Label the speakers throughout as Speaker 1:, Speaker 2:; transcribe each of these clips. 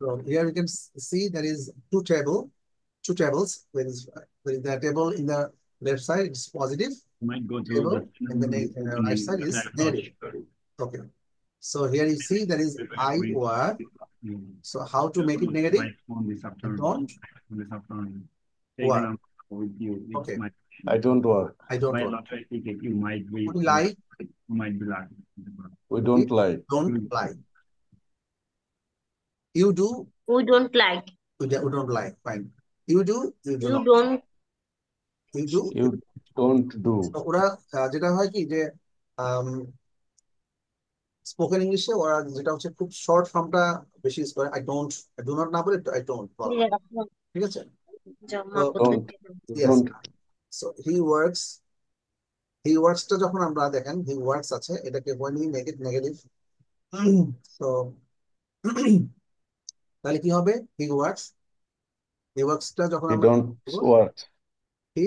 Speaker 1: So here you can see there is two tables. There is the table in the left side, it's positive.
Speaker 2: Might go to
Speaker 1: Table
Speaker 2: the
Speaker 1: in the right side is negative. Okay. So here you see there is I word. So how to make it negative? Don't work. Okay.
Speaker 3: I don't work.
Speaker 1: I don't
Speaker 2: By
Speaker 1: work.
Speaker 2: lottery ticket, you might be
Speaker 1: Would you like?
Speaker 2: might be like.
Speaker 3: We don't like.
Speaker 1: Don't like. You do.
Speaker 4: We don't like.
Speaker 1: We don't like. Fine. You do. You do
Speaker 4: You
Speaker 1: not.
Speaker 4: don't.
Speaker 1: You do.
Speaker 3: You don't do.
Speaker 1: So ওরা যেটা হয় কি যে spoken ইংলিশে ওরা যেটা হচ্ছে খুব শর্ট ফর্মটা বেশি ইউজ করে। I do not না বলে I don't বলে। ঠিক আছে?
Speaker 3: Don't.
Speaker 1: Yes. So he works টা যখন আমরা দেখেন he works আছে এটাকে when we make it negative so তাহলে কি হবে he works টা যখন
Speaker 3: He
Speaker 1: আমরা
Speaker 3: don't work.
Speaker 1: he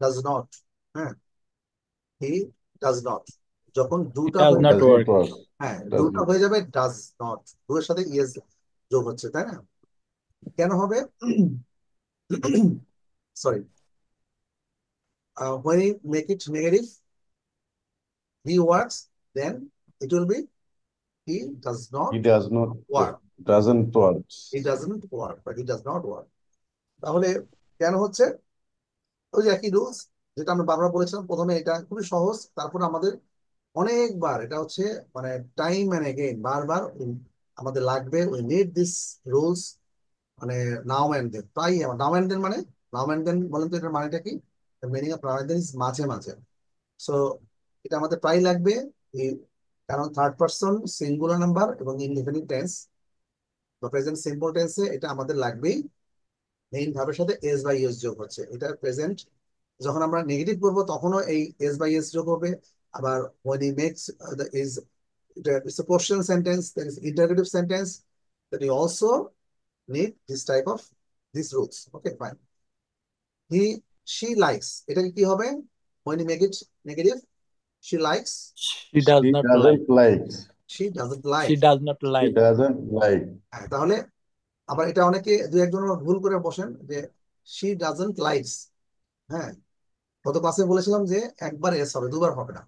Speaker 1: does not হ্যাঁ he does not যখন দুটা
Speaker 5: does
Speaker 1: হয়ে
Speaker 5: not
Speaker 1: যাবে
Speaker 5: work.
Speaker 1: হ্যাঁ
Speaker 3: Does
Speaker 1: দুটা
Speaker 3: not.
Speaker 1: হয়ে যাবে does not দুয়ের সাথে ইয়েস যোগ হচ্ছে তাই না কেন হবে sorry when we make it negative he works then it will be he does not
Speaker 3: He does not
Speaker 1: work
Speaker 3: doesn't work.
Speaker 1: he doesn't work but he does not work তাহলে কেন হচ্ছে ওই যে একই রুলস যেটা আমরা বারবার বলেছিলাম প্রথমে এটা খুবই সহজ তারপর আমাদের অনেকবার এটা হচ্ছে মানে টাইম এন্ড এগেইন বারবার আমাদের লাগবে উই নিড দিস রুলস মানে নাও এন্ড দেন তাই নাও এন্ড দেন মানে নাও এন্ড দেন বলেন তো এটার মানেটা কি meaning of now and then is মাঝে মাঝে সো এটা আমাদের প্রায় লাগবে কারণ থার্ড পারসন সিঙ্গুলার নাম্বার এবং ইনডিফিনিট টেন্স বা প্রেজেন্ট সিম্পল টেন্সে এটা আমাদের লাগবেই মেইন ভাবের সাথে এস বাই এস যোগ হচ্ছে এটা প্রেজেন্ট যখন আমরা নেগেটিভ করবো তখনও এই এস বাই এস যোগ হবে আবার when he makes the is it's a question sentence there is interrogative sentence that you also need this type of these rules okay fine she likes এটাকে কি হবে when you make it negative she likes
Speaker 5: She does
Speaker 3: She
Speaker 5: not like.
Speaker 3: doesn't like.
Speaker 1: she doesn't like
Speaker 5: She does not
Speaker 3: She
Speaker 5: like.
Speaker 3: doesn't like.
Speaker 1: হ্যাঁ, তাহলে আবার এটা অনেকে দুই একজন ভুল করে বসেন যে she doesn't likes হ্যাঁ গত ক্লাসে বলেছিলাম যে একবার এস হবে দুবার হবে না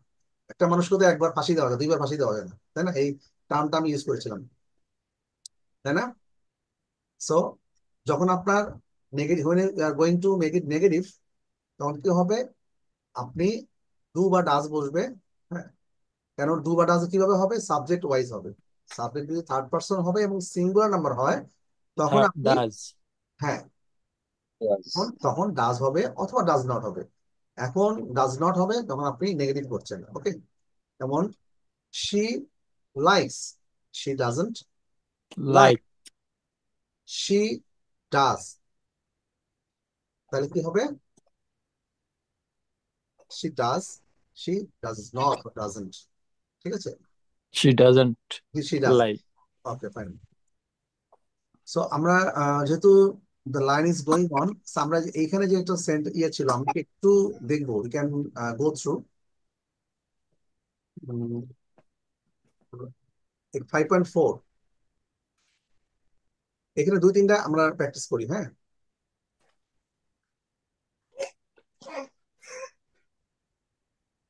Speaker 1: একটা মানুষকে তো একবার ফাঁসি দেওয়া যায় দুইবার ফাঁসি দেওয়া যায় না তাই না এই টার্মটা আমি ইউজ করেছিলাম তাই না সো যখন আপনার negative going to make it negative তখন কি হবে আপনি ডু বা ডাজ বসবে হ্যাঁ কেন ডু বা ডাজ কিভাবে হবে সাবজেক্ট ওয়াইজ হবে সাবজেক্ট যদি থার্ড পারসন হবে এবং সিঙ্গুলার নাম্বার হয় তখন আপনি
Speaker 5: Does.
Speaker 1: হ্যাঁ
Speaker 3: Yes.
Speaker 1: তখন ডাজ হবে অথবা ডাজ নট হবে এখন ডাজ নট হবে তখন আপনি নেগেটিভ করছেন ওকে যেমন she likes she doesn't
Speaker 5: Like.
Speaker 1: she does তাহলে কি হবে she does not or doesn't ঠিক আছে
Speaker 5: She doesn't
Speaker 1: she does
Speaker 5: like.
Speaker 1: okay fine so আমরা যেহেতু the line is going on so আমরা এইখানে যে একটা ইয়ে ছিল আমরা একটু দেখবো we can go through 5.4 এখানে দুই তিনটা আমরা প্র্যাকটিস করি হ্যাঁ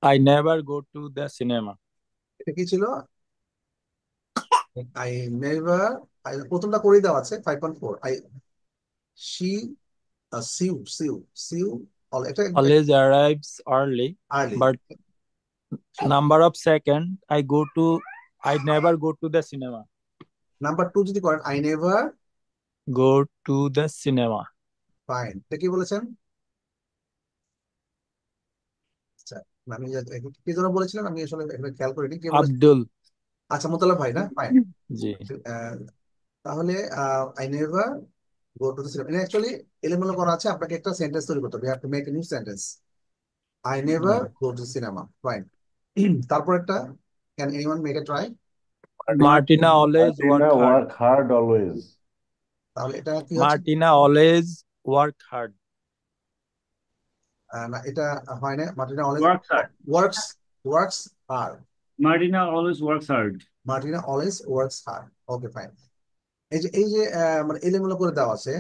Speaker 5: I never go to the cinema.
Speaker 1: এটা কি ছিল I never প্রথমটা করে দেওয়া আছে 5.4 she Sue এটা
Speaker 5: Always arrives early,
Speaker 1: early
Speaker 5: but number of second I never go to the cinema.
Speaker 1: Number 2 যদি করেন I never
Speaker 5: Go to the cinema.
Speaker 1: Fine এটা কি বলেছেন আচ্ছা আমি কি জন্য বলেছিলেন আমি আসলে এখানে খেয়াল করিনি কি বলেছেন
Speaker 5: Abdul.
Speaker 1: আচ্ছা মোতালেব ভাই না ফাইন
Speaker 5: জি।
Speaker 1: তাহলে I never go to the cinema এটা অ্যাকচুয়ালি এলিমেন্ট করা আছে আপনাকে একটা সেন্টেন্স তৈরি করতে হবে you have to make a new sentence I never go to cinema fine তারপর একটা can anyone make a try
Speaker 5: Martina always
Speaker 3: work hard always.
Speaker 1: তাহলে এটা কি হচ্ছে
Speaker 5: Martina always work hard.
Speaker 1: না এটা হয় না Martina always works hard
Speaker 2: Martina always works hard.
Speaker 1: Martina always works hard okay fine এই যে মানে এলোমেলো করে দেওয়া আছে,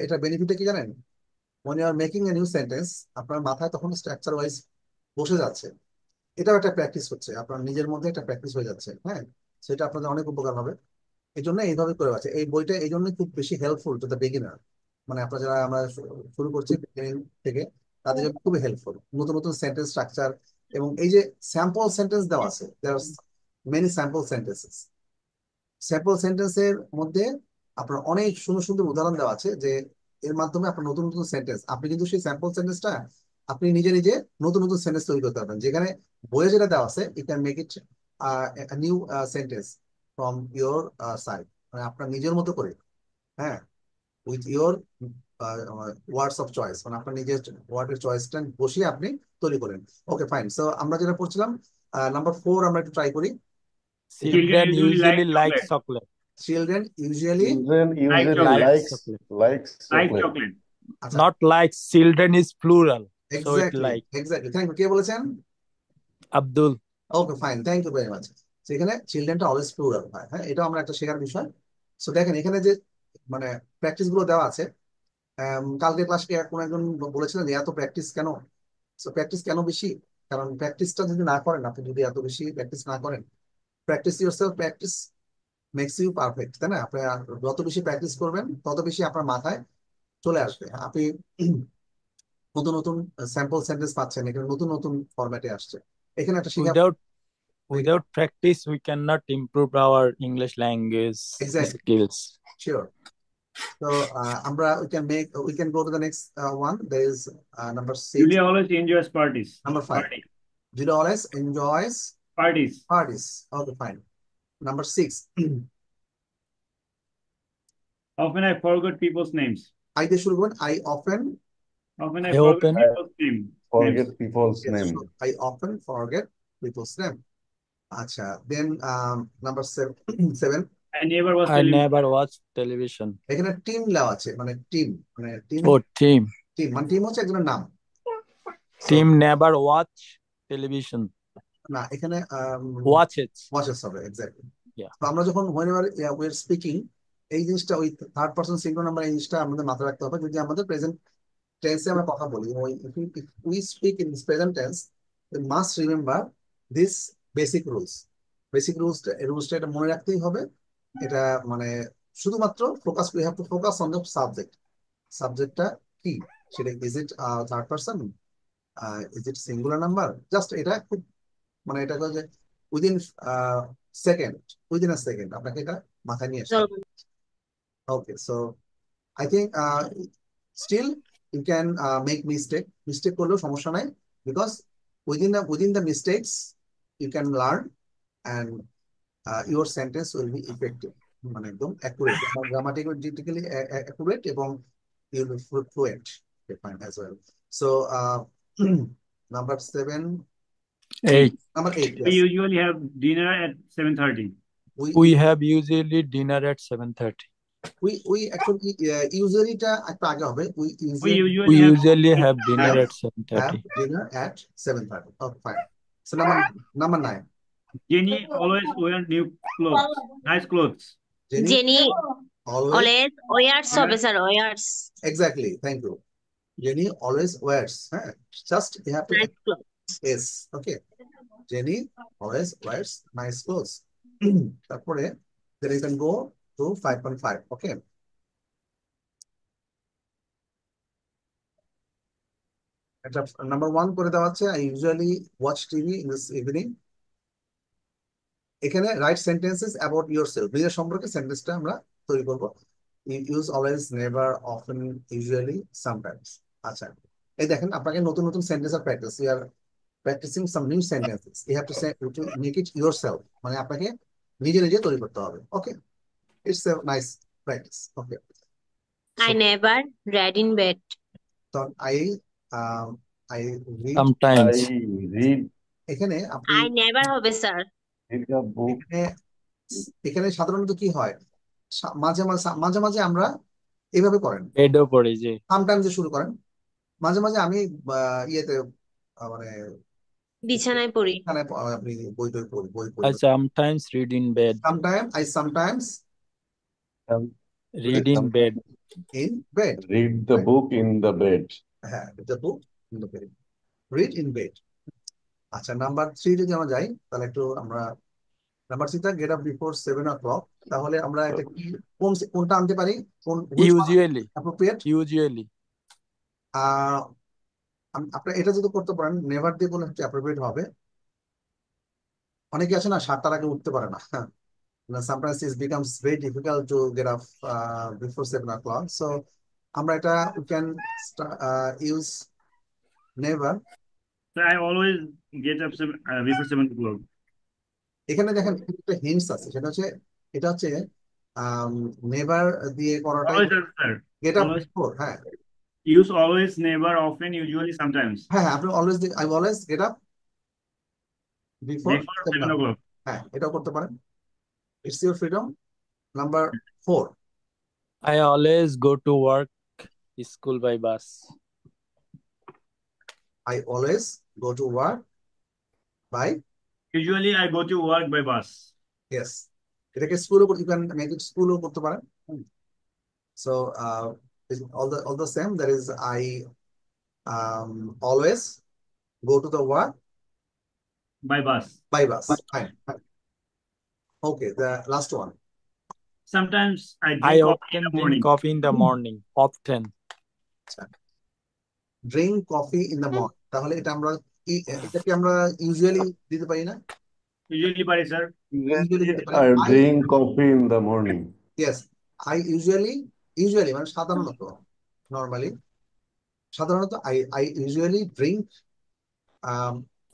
Speaker 1: এটা বেনিফিটটা কি জানেন? when you are making a new sentence, আপনার মাথায় তখন স্ট্রাকচার ওয়াইজ বসে যাচ্ছে। এটাও একটা প্র্যাকটিস হচ্ছে, আপনার নিজের মধ্যে একটা প্র্যাকটিস হয়ে যাচ্ছে। হ্যাঁ, সেটা আপনাদের অনেক উপকার হবে। এই জন্য এইভাবে করে আছে এই বইটা, এই জন্য খুব বেশি হেল্পফুল টু দ্য বিগিনার। মানে আপনারা যারা আমরা শুরু করছি beginning থেকে, তাদের জন্য খুবই হেল্পফুল। নতুন নতুন সেন্টেন্স স্ট্রাকচার এবং এই যে স্যাম্পল সেন্টেন্স দেওয়া আছে, there are many sample sentences. Sample সেন্টেন্সের মধ্যে আপনার অনেক সুন্দর সুন্দর উদাহরণ দেওয়া আছে, যে এর মাধ্যমে আপনার নতুন নতুন সেন্টেন্স, আপনি কিন্তু সেই স্যাম্পল সেন্টেন্সটা আপনি নিজে নিজে নতুন নতুন সেন্টেন্স তৈরি করতে পারবেন। যেখানে বইয়ে যেটা দেওয়া আছে, you can make it new sentence from your side, মানে আপনার নিজের মতো করে। হ্যাঁ, with your words of choice, মানে আপনার নিজের ওয়ার্ডের চয়েসটা বসিয়ে আপনি তৈরি করেন। ওকে, ফাইন। সো আমরা যেটা পড়ছিলাম, নাম্বার 4 আমরা একটু ট্রাই করি।
Speaker 2: Children
Speaker 5: Children
Speaker 2: usually like
Speaker 5: usually like
Speaker 2: chocolate.
Speaker 5: chocolate.
Speaker 1: Children usually,
Speaker 3: Children
Speaker 2: Like
Speaker 3: usually
Speaker 2: chocolate.
Speaker 5: Likes
Speaker 3: likes
Speaker 5: chocolate.
Speaker 3: likes
Speaker 2: Like
Speaker 3: chocolate.
Speaker 2: chocolate.
Speaker 1: আচ্ছা,
Speaker 5: Not likes. Children is plural. So it
Speaker 1: exactly
Speaker 5: like.
Speaker 1: Exactly, thank you. কে বলেছেন?
Speaker 5: Abdul.
Speaker 1: Okay, fine, thank you very much. সেখানে চিলড্রেনটা always plural হয়। হ্যাঁ, এটাও আমরা একটা শেখার বিষয়। সো দেখেন এখানে যে মানে প্র্যাকটিস গুলো দেওয়া আছে, কালকে ক্লাসে কোনো একজন বলেছিলেন যে এত প্র্যাকটিস কেন? সো প্র্যাকটিস কেন বেশি? কারণ প্র্যাকটিসটা যদি না করেন, আপনি যদি এত বেশি প্র্যাকটিস না করেন, practice yourself, practice makes you perfect, তাই না? আপনি যত বেশি প্র্যাকটিস করবেন, তত বেশি আপনার মাথায় চলে আসবে। আপনি নতুন নতুন স্যাম্পল সেন্টেন্স পাচ্ছেন, এখানে নতুন নতুন ফরম্যাটে আসছে। এখানে একটা শিখা।
Speaker 5: Without practice, we cannot improve our English language
Speaker 1: exactly,
Speaker 5: skills.
Speaker 1: Sure. তো আমরা we can go to the next one. There is number 6.
Speaker 2: Julia always enjoys parties.
Speaker 1: Number 5.
Speaker 2: Party.
Speaker 1: Julia always enjoys
Speaker 2: Parties.
Speaker 1: parties. Okay, fine. Number 6.
Speaker 2: Often I forget people's names.
Speaker 1: I দিয়ে শুরু করবেন। I often,
Speaker 2: Often I
Speaker 5: I
Speaker 2: forget
Speaker 5: open-
Speaker 2: people's names.
Speaker 3: Forget people's
Speaker 1: yes,
Speaker 3: name.
Speaker 1: sure. I often forget people's name. আচ্ছা, then number 7.
Speaker 2: I never was
Speaker 5: I
Speaker 2: television.
Speaker 5: never watch television.
Speaker 1: এখানে team দেওয়া আছে, মানে team, মানে team,
Speaker 5: Oh, team.
Speaker 1: Team মানে team হচ্ছে একজনের নাম। So,
Speaker 5: Team never watch television.
Speaker 1: না, এখানে
Speaker 5: Watch it.
Speaker 1: ওয়াচেস হবে, এক্স্যাক্টলি।
Speaker 5: Yeah.
Speaker 1: তো আমরা যখন whenever we are speaking, এই জিনিসটা ওই থার্ড পারসন সিঙ্গুলার নাম্বার, এই জিনিসটা আমাদের মাথায় রাখতে হবে। যদি আমাদের প্রেজেন্ট টেন্সে আমরা কথা বলি, if we speak in this present tense, we must remember this basic rules. Basic রুলসটা এটা মনে রাখতেই হবে। এটা মানে শুধুমাত্র focus, we have to focus on the subject. সাবজেক্টটা কি, সেটা is it third person, is it singular number, just এটা খুব মানে এটা যে within second, within a second আপনাকে এটা মাথায় নিয়ে আসতে হবে। Okay, so I think still you can make mistake করলেও সমস্যা নাই, because within the mistakes you can learn and your sentence will be effective, মানে একদম অ্যাকুরেট, গ্রামাটিক্যালি অ্যাকুরেট, এবং you'll be fluent as well. So number 7,
Speaker 5: 8.
Speaker 1: number 8,
Speaker 2: We
Speaker 1: yes.
Speaker 2: usually have dinner at 7:30.
Speaker 5: We have usually dinner at 7:30.
Speaker 1: We actually usually টা একটু আগে হবে। We
Speaker 2: We
Speaker 1: usually
Speaker 5: usually have dinner
Speaker 1: have-
Speaker 5: at 7:30.
Speaker 1: have dinner at 7:30. Okay, fine. So number 9.
Speaker 2: Jenny always wear new clothes, nice clothes.
Speaker 4: Jenny
Speaker 1: always,
Speaker 4: always wears হবে sir wears
Speaker 1: exactly, thank you. Jenny always wears, just you have to
Speaker 4: nice clothes.
Speaker 1: yes, okay. Jenny always wears nice clothes. তারপরে then you can go to 5.5. okay. এটা number 1 করে দেওয়া আছে, I usually watch TV in this evening. এখানে write sentences about yourself, নিজের সম্পর্কে সেন্টেন্সটা আমরা তৈরি করব। Use always, never, often, usually, sometimes. আচ্ছা, এই দেখেন আপনাকে নতুন নতুন সেন্টেন্সের practice, you are practising some new sentences, you have to make it yourself, মানে আপনাকে নিজে নিজে তৈরি করতে হবে। Okay, it's a nice practice. Okay,
Speaker 4: I never read in bed.
Speaker 1: তো I read,
Speaker 5: Sometimes.
Speaker 3: I read
Speaker 1: এখানে আপনি
Speaker 4: I never হবে স্যার
Speaker 3: a book.
Speaker 1: এখানে সাধারণত কি হয়, মাঝে মাঝে মাঝে আমরা এইভাবে করেন,
Speaker 5: বেডও পড়ে যে।
Speaker 1: সামটাইমস শুরু করেন, মাঝে মাঝে আমি ইয়েতে মানে
Speaker 4: বিছানায় পড়ি
Speaker 1: এখানে আপনি বই
Speaker 5: I sometimes read in bed.
Speaker 1: sometimes
Speaker 3: Um,
Speaker 5: Read in bed.
Speaker 1: in bed.
Speaker 3: Read the
Speaker 1: Right?
Speaker 3: book in the bed.
Speaker 1: হ্যাঁ, the book in the bed. Read in bed. আচ্ছা, নাম্বার 3 যদি আমরা যাই, তাহলে একটু আমরা নাম্বার 3 টা গেট আপ বিফোর 7 o'clock। তাহলে আমরা এটা কি কোনটা আনতে পারি? কোন
Speaker 5: Usually.
Speaker 1: অ্যাপ্রোপ্রিয়েট?
Speaker 5: Usually.
Speaker 1: আপনারা এটা যদি করতে পারেন, নেভার দিয়ে বলে হচ্ছে অ্যাপ্রোপ্রিয়েট হবে। অনেকে আছে না 7টার আগে উঠতে পারে না। Sometimes it becomes very difficult to get up before 7 o'clock. So আমরা এটা we can use never.
Speaker 2: So I always get up before 7 o'clock.
Speaker 1: এখানে দেখেন একটা হিন্টস আছে, সেটা হচ্ছে এটা হচ্ছে নেভার দিয়ে করাটাই
Speaker 2: Always, sir.
Speaker 1: Get up
Speaker 2: Always.
Speaker 1: Before. হ্যাঁ
Speaker 2: Use always, never, often, usually, sometimes.
Speaker 1: হ্যাঁ হ্যাঁ, আপনি always I always get up before
Speaker 2: Before 7 o'clock.
Speaker 1: হ্যাঁ, এটাও করতে পারেন। It's your freedom. Number 4,
Speaker 5: I always go to work, school by bus.
Speaker 1: I always go to work by
Speaker 2: Usually, I go to work by bus.
Speaker 1: Yes. এটাকে স্কুলও you can make it স্কুলও করতে পারেন। So all the same, there is I always go to the work
Speaker 2: By bus.
Speaker 1: by bus. Fine. Okay, the last one.
Speaker 2: Sometimes I
Speaker 5: I
Speaker 2: drink coffee in
Speaker 5: often
Speaker 2: the
Speaker 5: drink
Speaker 2: morning.
Speaker 5: coffee in the morning. Often.
Speaker 1: Drink coffee in the morning. তাহলে এটা আমরা এটাকে আমরা usually দিতে পারি না?
Speaker 2: Usually, by sir.
Speaker 1: Usually দিতে পারি।
Speaker 3: I drink coffee in the morning.
Speaker 1: Yes, I usually মানে সাধারণত, নরমালি, সাধারণত I usually drink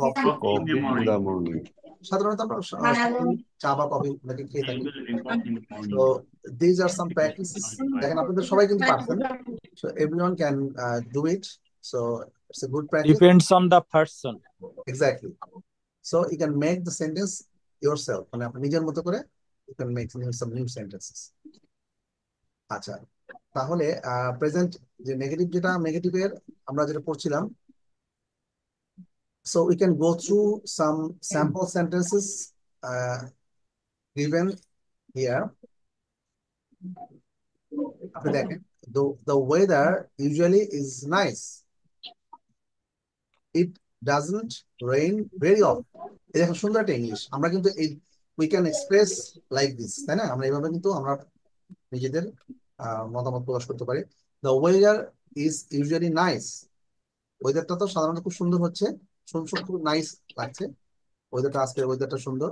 Speaker 1: coffee
Speaker 2: Coffee in the
Speaker 3: Coffee in
Speaker 2: morning.
Speaker 3: the morning.
Speaker 1: সাধারণত আমরা সারাদিন চা বা কফি নাকি খেয়ে
Speaker 2: I
Speaker 1: থাকি।
Speaker 2: usually drink coffee in the morning.
Speaker 1: So these are some practices. দেখেন আপনাদের সবাই কিন্তু পারছেন, so everyone can do it, so it's a good practice.
Speaker 5: Depends on the person.
Speaker 1: Exactly. So you can make the sentence yourself, মানে আপনি নিজের মতো করে you can make some new sentences. আচ্ছা, তাহলে প্রেজেন্ট যে নেগেটিভের আমরা যেটা পড়ছিলাম, so we can go through some sample sentences given here. আপনি দেখেন, the weather usually is nice. It doesn't rain very often. এই দেখেন সুন্দর একটা ইংলিশ। আমরা কিন্তু এই we can express like this, তাই না? আমরা এইভাবে কিন্তু আমরা নিজেদের মতামত প্রকাশ করতে পারি। The weather is usually nice. ওয়েদারটা তো সাধারণত খুব সুন্দর হচ্ছে, খুব নাইস লাগছে ওয়েদারটা, আজকের ওয়েদারটা সুন্দর।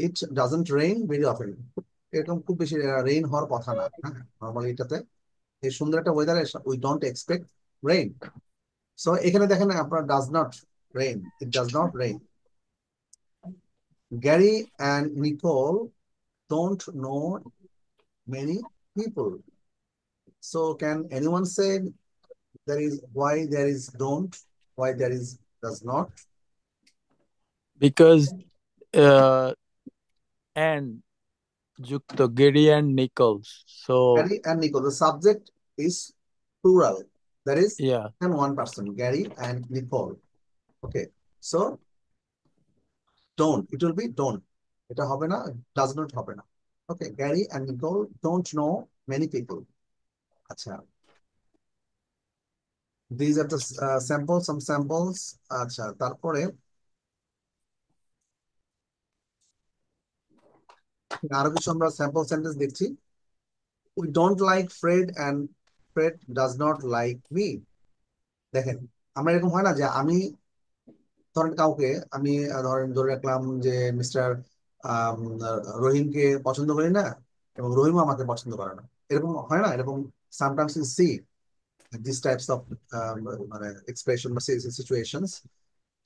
Speaker 1: It doesn't rain very often. এরকম খুব বেশি রেইন হওয়ার কথা না। হ্যাঁ, নর্মালি এটাতে এই সুন্দর একটা ওয়েদারে we don't expect rain. So এখানে দেখেন আপনার does not rain, it does not rain. Gary and Nicole don't know many people. So can anyone say there is why there is don't, why there is does not?
Speaker 5: Because and যুক্ত Gary and Nichols. So
Speaker 1: Gary and Nicole, the subject is plural. There is
Speaker 5: yeah,
Speaker 1: and one person, Gary and Nicole. Okay, so don't, it will be don't. এটা হবে না, does not হবে না। Okay, Gary and Nicole don't know many people. আচ্ছা, these are the samples, some samples. আচ্ছা, তারপরে আরো কিছু আমরা স্যাম্পল সেন্টেন্স দেখছি। We don't like Fred and Fred does not like me. দেখেন, আমরা এরকম হয় না যে আমি ধরেন কাউকে আমি ধরেন ধরে রাখলাম যে মিস্টার রহিমকে পছন্দ করি না এবং রহিমও আমাকে পছন্দ করে না, এরকম হয় না? এরকম sometimes you see these types of মানে expression বা situations.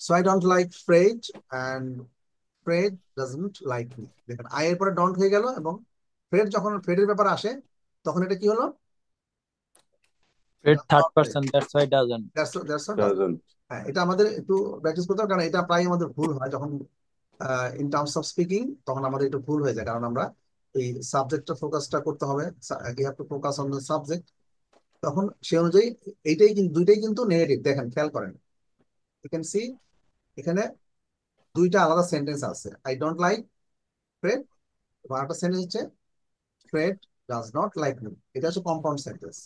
Speaker 1: So I don't like Fred and Fred doesn't like me. দেখেন I এর পরে don't হয়ে গেল, এবং ফ্রেড যখন ফ্রেডের ব্যাপারে আসে তখন এটা কি হলো?
Speaker 5: Fred third person, that's why doesn't.
Speaker 1: That's what
Speaker 3: Doesn't.
Speaker 1: হ্যাঁ, এটা আমাদের একটু প্র্যাকটিস করতে হবে, কারণ এটা প্রায় আমাদের ভুল হয় যখন ইন টার্মস অফ স্পিকিং, তখন আমাদের একটু ভুল হয়ে যায়, কারণ আমরা এই সাবজেক্টটা ফোকাসটা করতে হবে, you have to focus on the subject. তখন সে অনুযায়ী এইটাই কিন্তু দুইটাই কিন্তু নেগেটিভ। দেখেন, খেয়াল করেন, ইউ ক্যান সি এখানে দুইটা আলাদা সেন্টেন্স আছে, আই ডোন্ট লাইক ফ্রেড, এবং একটা সেন্টেন্স হচ্ছে Fred does not like me, এটা হচ্ছে কম্পাউন্ড সেন্টেন্স,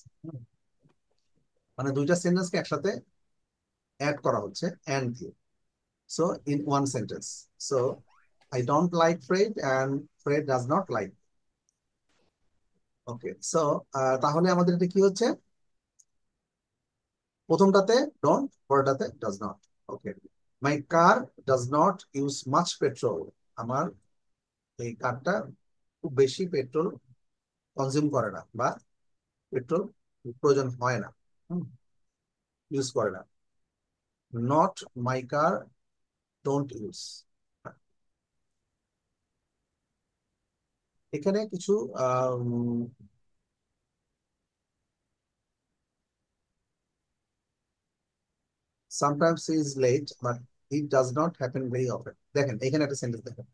Speaker 1: মানে দুইটা সেন্টেন্সকে একসাথে অ্যাড করা হচ্ছে এন্ড দিয়ে, so in one sentence. So I don't like Fred and Fred does not like. Okay, so তাহলে আমাদের এটা কি হচ্ছে, প্রথমটাতে ডোন্ট, পরেরটাতে does not. Okay, my car does not use much petrol, আমার এই কারটা খুব বেশি পেট্রোল কনজিউম করে না, বা পেট্রোল প্রয়োজন হয় না, ইউজ করে না। Not my car don't use, এখানে কিছু sometimes he is late but it does not happen very often। দেখেন এখানে একটা সেন্টেন্স দেখেন।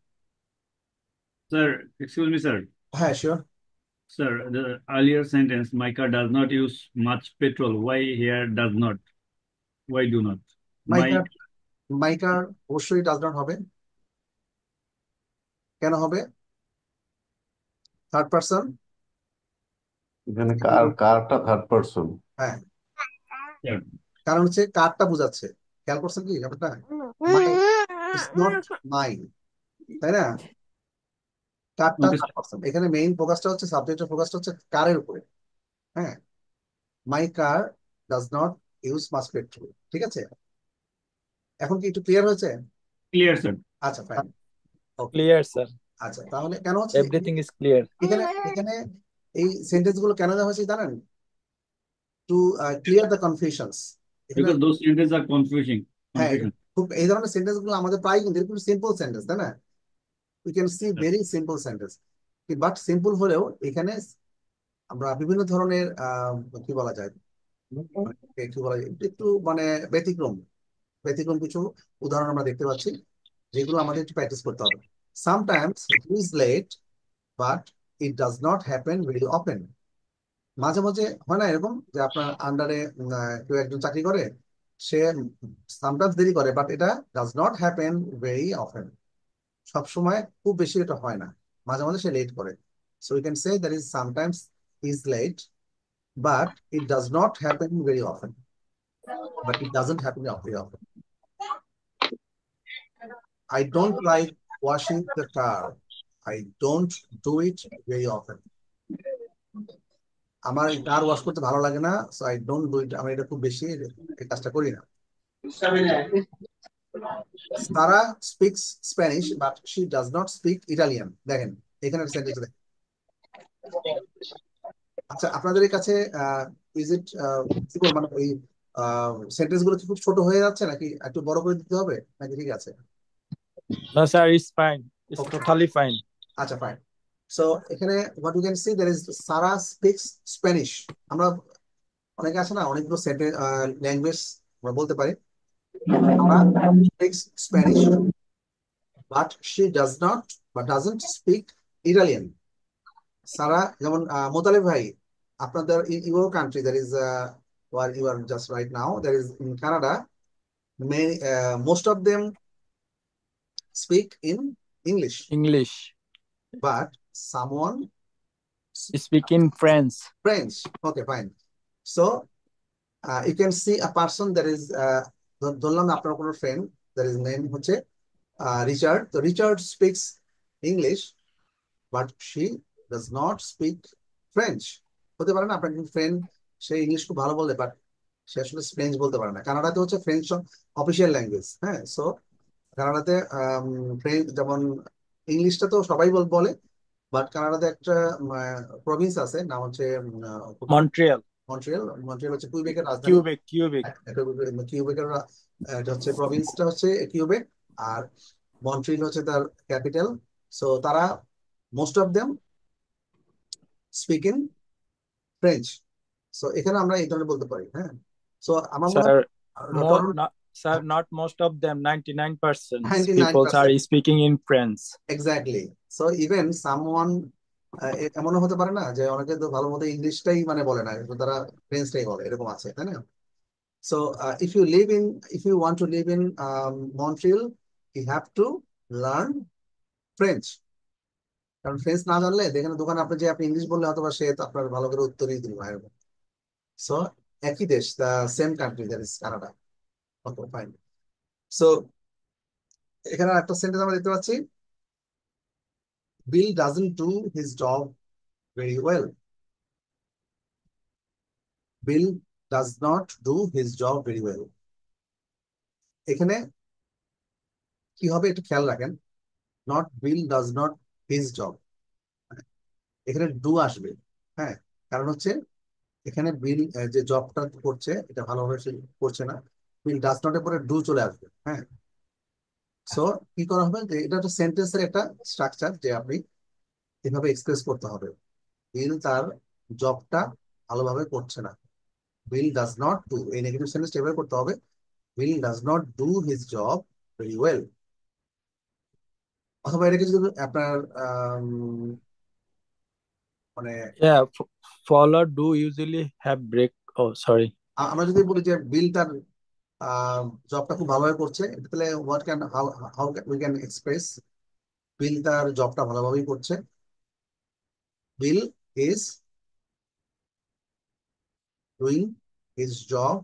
Speaker 2: Sir, excuse me, sir.
Speaker 1: হ্যাঁ sure.
Speaker 2: Sir, the earlier sentence, my car does not use much petrol. Why here does not? Why do not? My
Speaker 1: মাইকার, মাইকার অবশ্যই does not হবে, কেন হবে? Third person.
Speaker 3: এখানে কারটা থার্ড পারসন।
Speaker 1: হ্যাঁ,
Speaker 2: sir,
Speaker 1: কারণ হচ্ছে কারটা বোঝাচ্ছে, খেয়াল করছেন কি ব্যাপারটা, মাই ইটস নট মাই, তাই না? কারটা
Speaker 2: okay,
Speaker 1: থার্ড
Speaker 2: sir.
Speaker 1: পারসন, এখানে মেইন ফোকাসটা হচ্ছে, সাবজেক্টের ফোকাসটা হচ্ছে কারের উপরে। হ্যাঁ, my car does not use much petrol, ঠিক আছে? এখন কি একটু ক্লিয়ার হয়েছে?
Speaker 2: Clear, sir.
Speaker 1: আচ্ছা ফাইন, ওকে।
Speaker 5: Clear, sir.
Speaker 1: আচ্ছা, তাহলে কেন হচ্ছে
Speaker 5: Everything is clear.
Speaker 1: এখানে এখানে এই সেন্টেন্স গুলো কেন দেওয়া হয়েছে জানেন? To clear the confusions. এখানে
Speaker 2: Because those sentences are confusing.
Speaker 1: হ্যাঁ,
Speaker 2: Confusion.
Speaker 1: খুব এই ধরনের সেন্টেন্স গুলো আমাদের প্রায় কিন্তু এরকম সিম্পল সেন্টেন্স, তাই না? We can see
Speaker 2: Sir.
Speaker 1: Very simple sentence, but simple হলেও এখানে আমরা বিভিন্ন ধরনের কি বলা যায়, কি বলা যায়, একটু মানে ব্যতিক্রম, ব্যতিক্রম কিছু উদাহরণ আমরা দেখতে পাচ্ছি, যেগুলো আমাদের একটু প্র্যাকটিস করতে হবে। Sometimes he is late but it does not happen very often. মাঝে মাঝে হয় না এরকম যে আপনার আন্ডারে কেউ একজন চাকরি করে, সে সামটাইমস দেরি করে, বাট এটা does not happen very often, সবসময় খুব বেশি এটা হয় না, মাঝে মাঝে সে লেট করে। So you can say that is sometimes is late but it does not happen very often, but it doesn't happen very often. I don't like washing the car. I don't do it very often. আমার car wash করতে ভালো লাগে না, so I don't do it, আমি এটা খুব বেশি এই কাজটা করি না। Sara speaks Spanish but she does not speak Italian. দেখেন এখানে সেন্টেন্স দেখেন। আচ্ছা, আপনাদের কাছে ইজ ইট মানে ওই সেন্টেন্স গুলো কি খুব ছোট হয়ে যাচ্ছে, নাকি একটু বড় করে দিতে হবে, নাকি ঠিক আছে?
Speaker 5: No, sir, it's fine. It's
Speaker 1: Okay.
Speaker 5: totally fine.
Speaker 1: আচ্ছা ফাইন। সো এখানে what you can see there is Sara speaks Spanish. আমরা অনেকে আছে না, অনেকগুলো ল্যাঙ্গুয়েজ আমরা বলতে পারি। Sara speaks Spanish but she does not বা ডাজন্ট স্পিক ইটালিয়ান। সারা যেমন মোতালেব ভাই, আপনাদের in your country there is war you are just right now, there is in Canada, most of them speak in English,
Speaker 5: English.
Speaker 1: But someone
Speaker 5: Speak in French.
Speaker 1: French. Okay, fine. So you can see a person that is ধরলাম আপনার কোনো friend, that is name হচ্ছে Richard. তো Richard speaks English but she does not speak French. হতে পারে না আপনার friend, সে English খুব ভালো বলে বাট সে আসলে ফ্রেঞ্চ বলতে পারে না। কানাডাতে হচ্ছে ফ্রেঞ্চ অফিসিয়াল ল্যাঙ্গুয়েজ। হ্যাঁ, সো কানাডাতে ফ্রেঞ্চ যেমন, ইংলিশটা তো সবাই বলে, বাট কানাডাতে একটা প্রভিন্স আছে, নাম হচ্ছে
Speaker 5: Montreal.
Speaker 1: মন্ট্রিয়াল। মন্ট্রিয়াল হচ্ছে কুইবেকের রাজধানী।
Speaker 5: Quebec. Quebec.
Speaker 1: কিউবেকের এটা হচ্ছে প্রভিন্সটা হচ্ছে কিউবেক, আর মন্ট্রিয়াল হচ্ছে তার ক্যাপিটাল। সো তারা most of them speak in French. So এখানে আমরা এই ধরনের বলতে পারি। হ্যাঁ, সো আমার মনে হয়
Speaker 5: Sir, not, sir, not most of them. 99%
Speaker 1: 99%,
Speaker 5: people are speaking in French.
Speaker 1: Exactly. So even someone, এমনও হতে পারে না যে অনেকে তো ভালো মতো ইংলিশটাই মানে বলে না, কিন্তু তারা ফ্রেঞ্চটাই বলে, এরকম আছে, তাই না? So if you want to live in Montreal, you have to learn French. কারণ ফ্রেঞ্চ না জানলে দেখেন দোকানে আপনি যে আপনি ইংলিশ বললে হয়তো বা সে তো আপনার ভালো করে উত্তরই দিল না এরকম। সো একই দেশ, the same country, that is Canada. Okay fine. So এখানে একটা সেন্টেন্স আমরা দেখতে পাচ্ছি, Bill doesn't do his job very well. Bill does not do his job very well. এখানে কি হবে একটু খেয়াল রাখেন, not Bill does not his job, এখানে ডু আসবে। হ্যাঁ, কারণ হচ্ছে এখানে বিল যে জবটা করছে এটা ভালোভাবে সে করছে না, বিল ডাজ নট এর পরে ডু চলে আসবে। হ্যাঁ, সো কি করা হবে যে এটা একটা সেন্টেন্সের একটা স্ট্রাকচার যে আপনি এভাবে এক্সপ্রেস করতে হবে, বিল তার জবটা ভালোভাবে করছে না। বিল ডাজ নট ডু, এই নেগেটিভ সেন্টেন্স এভাবে করতে হবে, Bill does not do his job very well. অথবা এটাকে যদি আপনার মানে
Speaker 5: Yeah, follow do usually have break. Oh, sorry.
Speaker 1: আমরা যদি বলি যে বিল তার জবটা খুব ভালোভাবে করছে, তাহলে what can how how we can express Bill তার জবটা ভালোভাবেই করছে। Bill is doing his job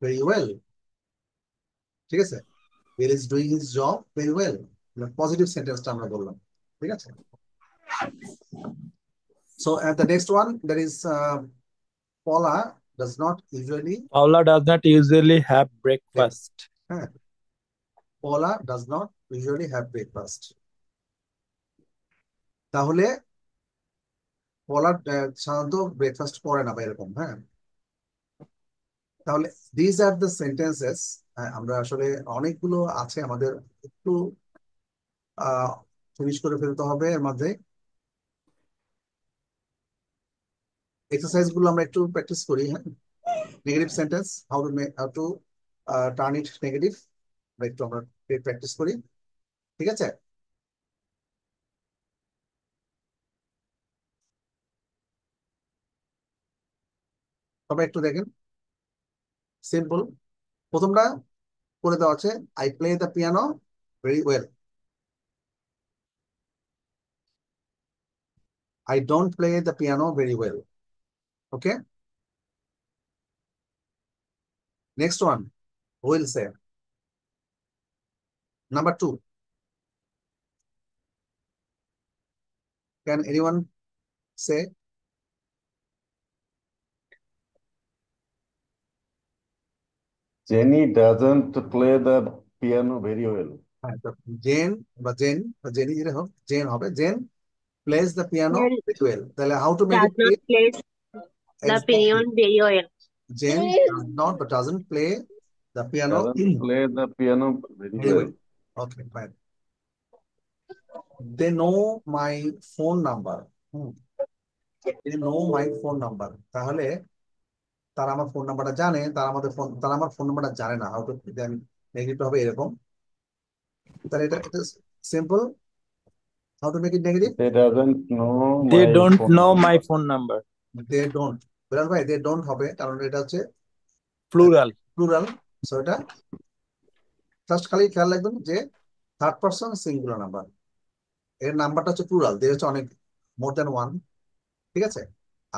Speaker 1: very well. ঠিক আছে, Bill is doing his job very well, positive সেন্টেন্সটা আমরা বললাম। ঠিক আছে, so the next one that is Paula does not usually
Speaker 5: Paula does not usually have
Speaker 1: break.
Speaker 5: breakfast.
Speaker 1: হ্যাঁ, Paula does not usually have breakfast. তাহলে পলা সাধারণত breakfast করে না বা এরকম। হ্যাঁ, তাহলে দিস আর দ্য সেন্টেন্সেস। আমরা আসলে অনেকগুলো আছে আমাদের, একটু ফিনিশ করে ফেলতে হবে এর মধ্যে। এক্সারসাইজ গুলো আমরা একটু প্র্যাকটিস করি। হ্যাঁ, negative sentence how to turn it negative, একটু আমরা প্র্যাকটিস করি। ঠিক আছে, তবে একটু দেখেন, সিম্পল। প্রথমটা করে দেওয়া আছে, I play the piano very well. I don't play the piano very well. Okay. Next one, who will say? Number two. Can anyone say?
Speaker 3: Jenny doesn't play the piano very well.
Speaker 1: Jane বা Jenny যেটা হোক, Jane হবে। Jane plays the piano
Speaker 4: Jane
Speaker 1: very well. তাহলে how to make
Speaker 4: does
Speaker 1: it
Speaker 4: not
Speaker 1: clear?
Speaker 4: place the
Speaker 1: Exactly.
Speaker 4: piano very well.
Speaker 1: Jane does not but doesn't play the piano
Speaker 3: Doesn't play the piano very
Speaker 1: very
Speaker 3: well.
Speaker 1: well. Okay, fine. They know my phone number. They know my phone number. তাহলে তারা আমার phone নাম্বারটা জানে, তারা আমার phone নাম্বারটা জানে না। হাউ টু দেন নেগেটিভ হবে এরকম। তাহলে এটা simple. How to make it negative?
Speaker 3: They doesn't know
Speaker 5: They
Speaker 3: my
Speaker 5: don't
Speaker 3: phone
Speaker 5: know my
Speaker 3: number.
Speaker 5: phone number.
Speaker 1: They don't, Beral ভাই, দে ডোন্ট হবে কারণ এটা হচ্ছে
Speaker 5: Plural.
Speaker 1: প্লুরাল। সো এটা জাস্ট খালি খেয়াল রাখবেন যে থার্ড পারসন সিঙ্গুলার নাম্বার, এর নাম্বারটা হচ্ছে প্লুরাল, দে হচ্ছে অনেক, মোর দ্যান ওয়ান। ঠিক আছে,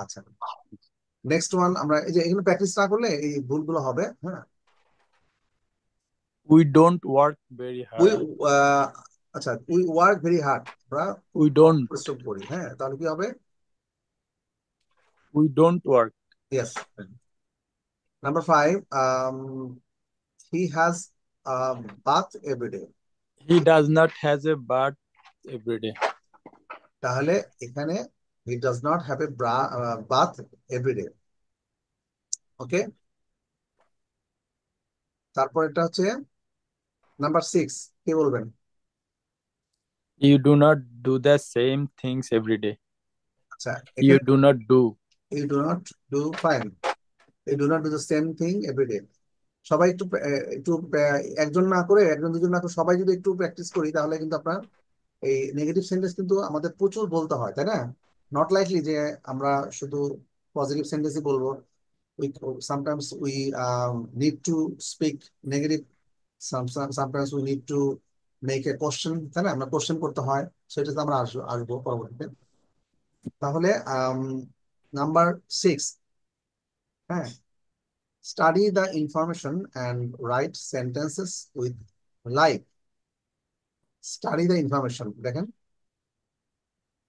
Speaker 1: আচ্ছা। নেক্সট ওয়ান, আমরা এই যে এগুলো প্র্যাকটিস না করলে এই ভুলগুলো হবে। হ্যাঁ,
Speaker 5: We don't work very
Speaker 1: we
Speaker 5: hard.
Speaker 1: আচ্ছা, উই ওয়ার্ক ভেরি হার্ড, আমরা
Speaker 5: We don't.
Speaker 1: পরিশ্রম করি। হ্যাঁ, তাহলে কি হবে?
Speaker 5: We don't work.
Speaker 1: Yes. Number five, he has a bath every day.
Speaker 5: He does not has a bath every day.
Speaker 1: তাহলে এখানে he does not have a bath every day. ওকে, তারপর এটা হচ্ছে নাম্বার সিক্স, কি বলবেন?
Speaker 5: You do not do the same things every day.
Speaker 1: আচ্ছা,
Speaker 5: You
Speaker 1: এখানে
Speaker 5: do not do.
Speaker 1: you do not do, fine, you do not do the same thing every day. সবাই একটু একটু একজন না করে, একজন দুজন না করে সবাই যদি একটু প্র্যাকটিস করি তাহলে কিন্তু আপনার এই নেগেটিভ সেন্টেন্স কিন্তু আমাদের প্রচুর বলতে হয়, তাই না? নট লাইকলি যে আমরা শুধু পজিটিভ সেন্টেন্সই বলবো। Sometimes we need to speak negative, sometimes we need to make a question, তাই না? আমরা কোশ্চেন করতে হয়। সেটাতে আমরা আসবো আসবো পরবর্তীতে। তাহলে নাম্বার 6, হ্যাঁ, study the information and write sentences with like. Study the information, দেখেন,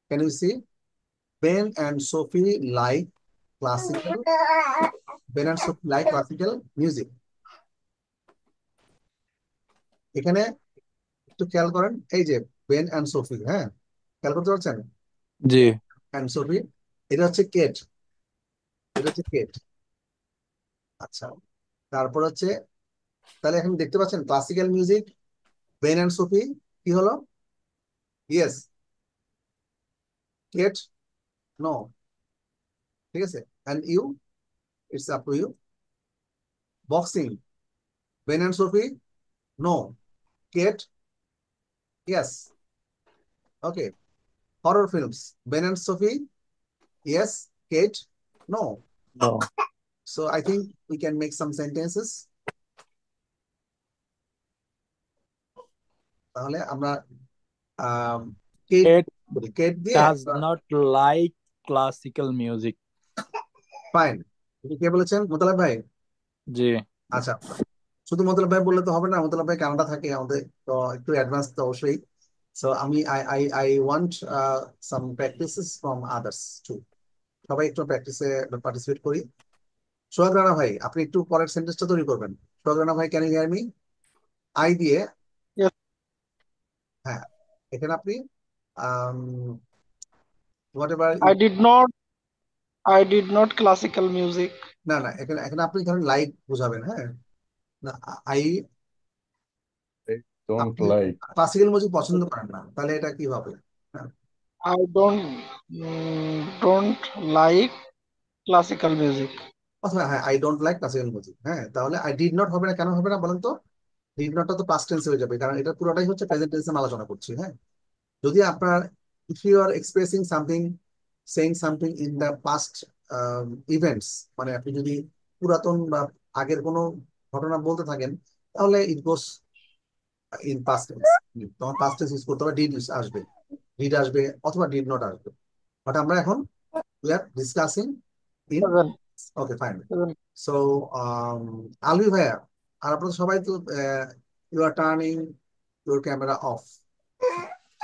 Speaker 1: can you see Ben and Sophie like classical, Ben and Sophie like classical music. এখানে একটু খেয়াল করেন, এই যে বেন অ্যান্ড সোফি, হ্যাঁ, খেয়াল করতে পারছেন,
Speaker 5: জি।
Speaker 1: অ্যান্ড সোফি, এটা হচ্ছে কেট, এটা হচ্ছে কেট। আচ্ছা, তারপর হচ্ছে, তাহলে এখন দেখতে পাচ্ছেন classical music, Ben and Sophie, কি হলো? ইয়েস, কেট, নো, ঠিক আছে, and you, it's up to you. Boxing, Ben and Sophie, no, Kate, yes, okay. Horror films, Ben and Sophie, yes, Kate, no.
Speaker 5: No.
Speaker 1: So I think we can make some sentences. তাহলে আমরা Kate
Speaker 5: It
Speaker 1: বলি, Kate দিয়ে
Speaker 5: does not like classical music.
Speaker 1: Fine. কে বলেছেন? মোতালেব ভাই।
Speaker 5: জি।
Speaker 1: আচ্ছা, শুধু মোতালেব ভাই বললে তো হবে না, মোতালেব ভাই কানাডা থাকে আমাদের, তো একটু অ্যাডভান্স তো অবশ্যই। সো আমি I want some practices from others to. সবাই একটু প্র্যাকটিসে পার্টিসিপেট করি। সোহাগ রানা ভাই, আপনি একটু পরের সেন্টেন্সটা তৈরি করবেন। সোহাগ রানা ভাই, can you hear me? I দিয়ে,
Speaker 6: Yes,
Speaker 1: হ্যাঁ, এখানে আপনি whatever,
Speaker 6: I did not. I did not classical music.
Speaker 1: না না, এখানে এখানে আপনি ধরেন লাইক বুঝাবেন, হ্যাঁ, না, আই,
Speaker 3: I don't
Speaker 1: আপনি
Speaker 3: like.
Speaker 1: ক্লাসিক্যাল মিউজিক পছন্দ করেন না, তাহলে এটা কি হবে? হ্যাঁ,
Speaker 6: I don't like classical music.
Speaker 1: অথবা হ্যাঁ, I don't like classical music, হ্যাঁ, তাহলে আই ডিড নট হবে না, কেন হবে না বলেন তো? ডিড নটটা তো পাস্ট টেন্স হয়ে যাবে, কারণ এটা পুরোটাই হচ্ছে প্রেজেন্ট টেন্সে আমি আলোচনা করছি, হ্যাঁ। যদি আপনার, if you are expressing something, saying something in the past events, মানে আপনি যদি পুরাতন বা আগের কোনো ঘটনা বলতে থাকেন, তাহলে ইট গোস ইন পাস্ট টেন্স। তখন পাস্ট টেন্স ইউজ করতে হবে, ডিড আসবে, ডিড আসবে অথবা ডিড নট আসবে। বাট আমরা এখন we are discussing in,
Speaker 6: Seven,
Speaker 1: okay fine.
Speaker 6: seven.
Speaker 1: So Alvi ভাইয়া, আর আপনারা সবাই তো you are turning your camera off,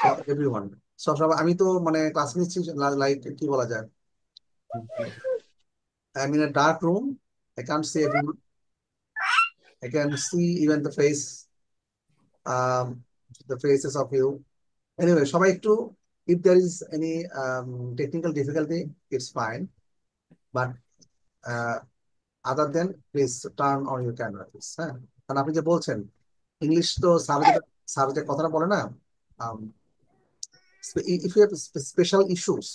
Speaker 1: so everyone, so সবাই, আমি তো মানে ক্লাস নিচ্ছি, লাইক কি বলা যায়, I'm in a dark room, I can't see everyone, I can see even um, the faces of you. Anyway, সবাই একটু, if there is any technical difficulty, it's fine, but other than please turn on your camera please, হ্যাঁ। কারণ আপনি যে বলছেন English, তো sir যে কথাটা বলে না, if you have special issues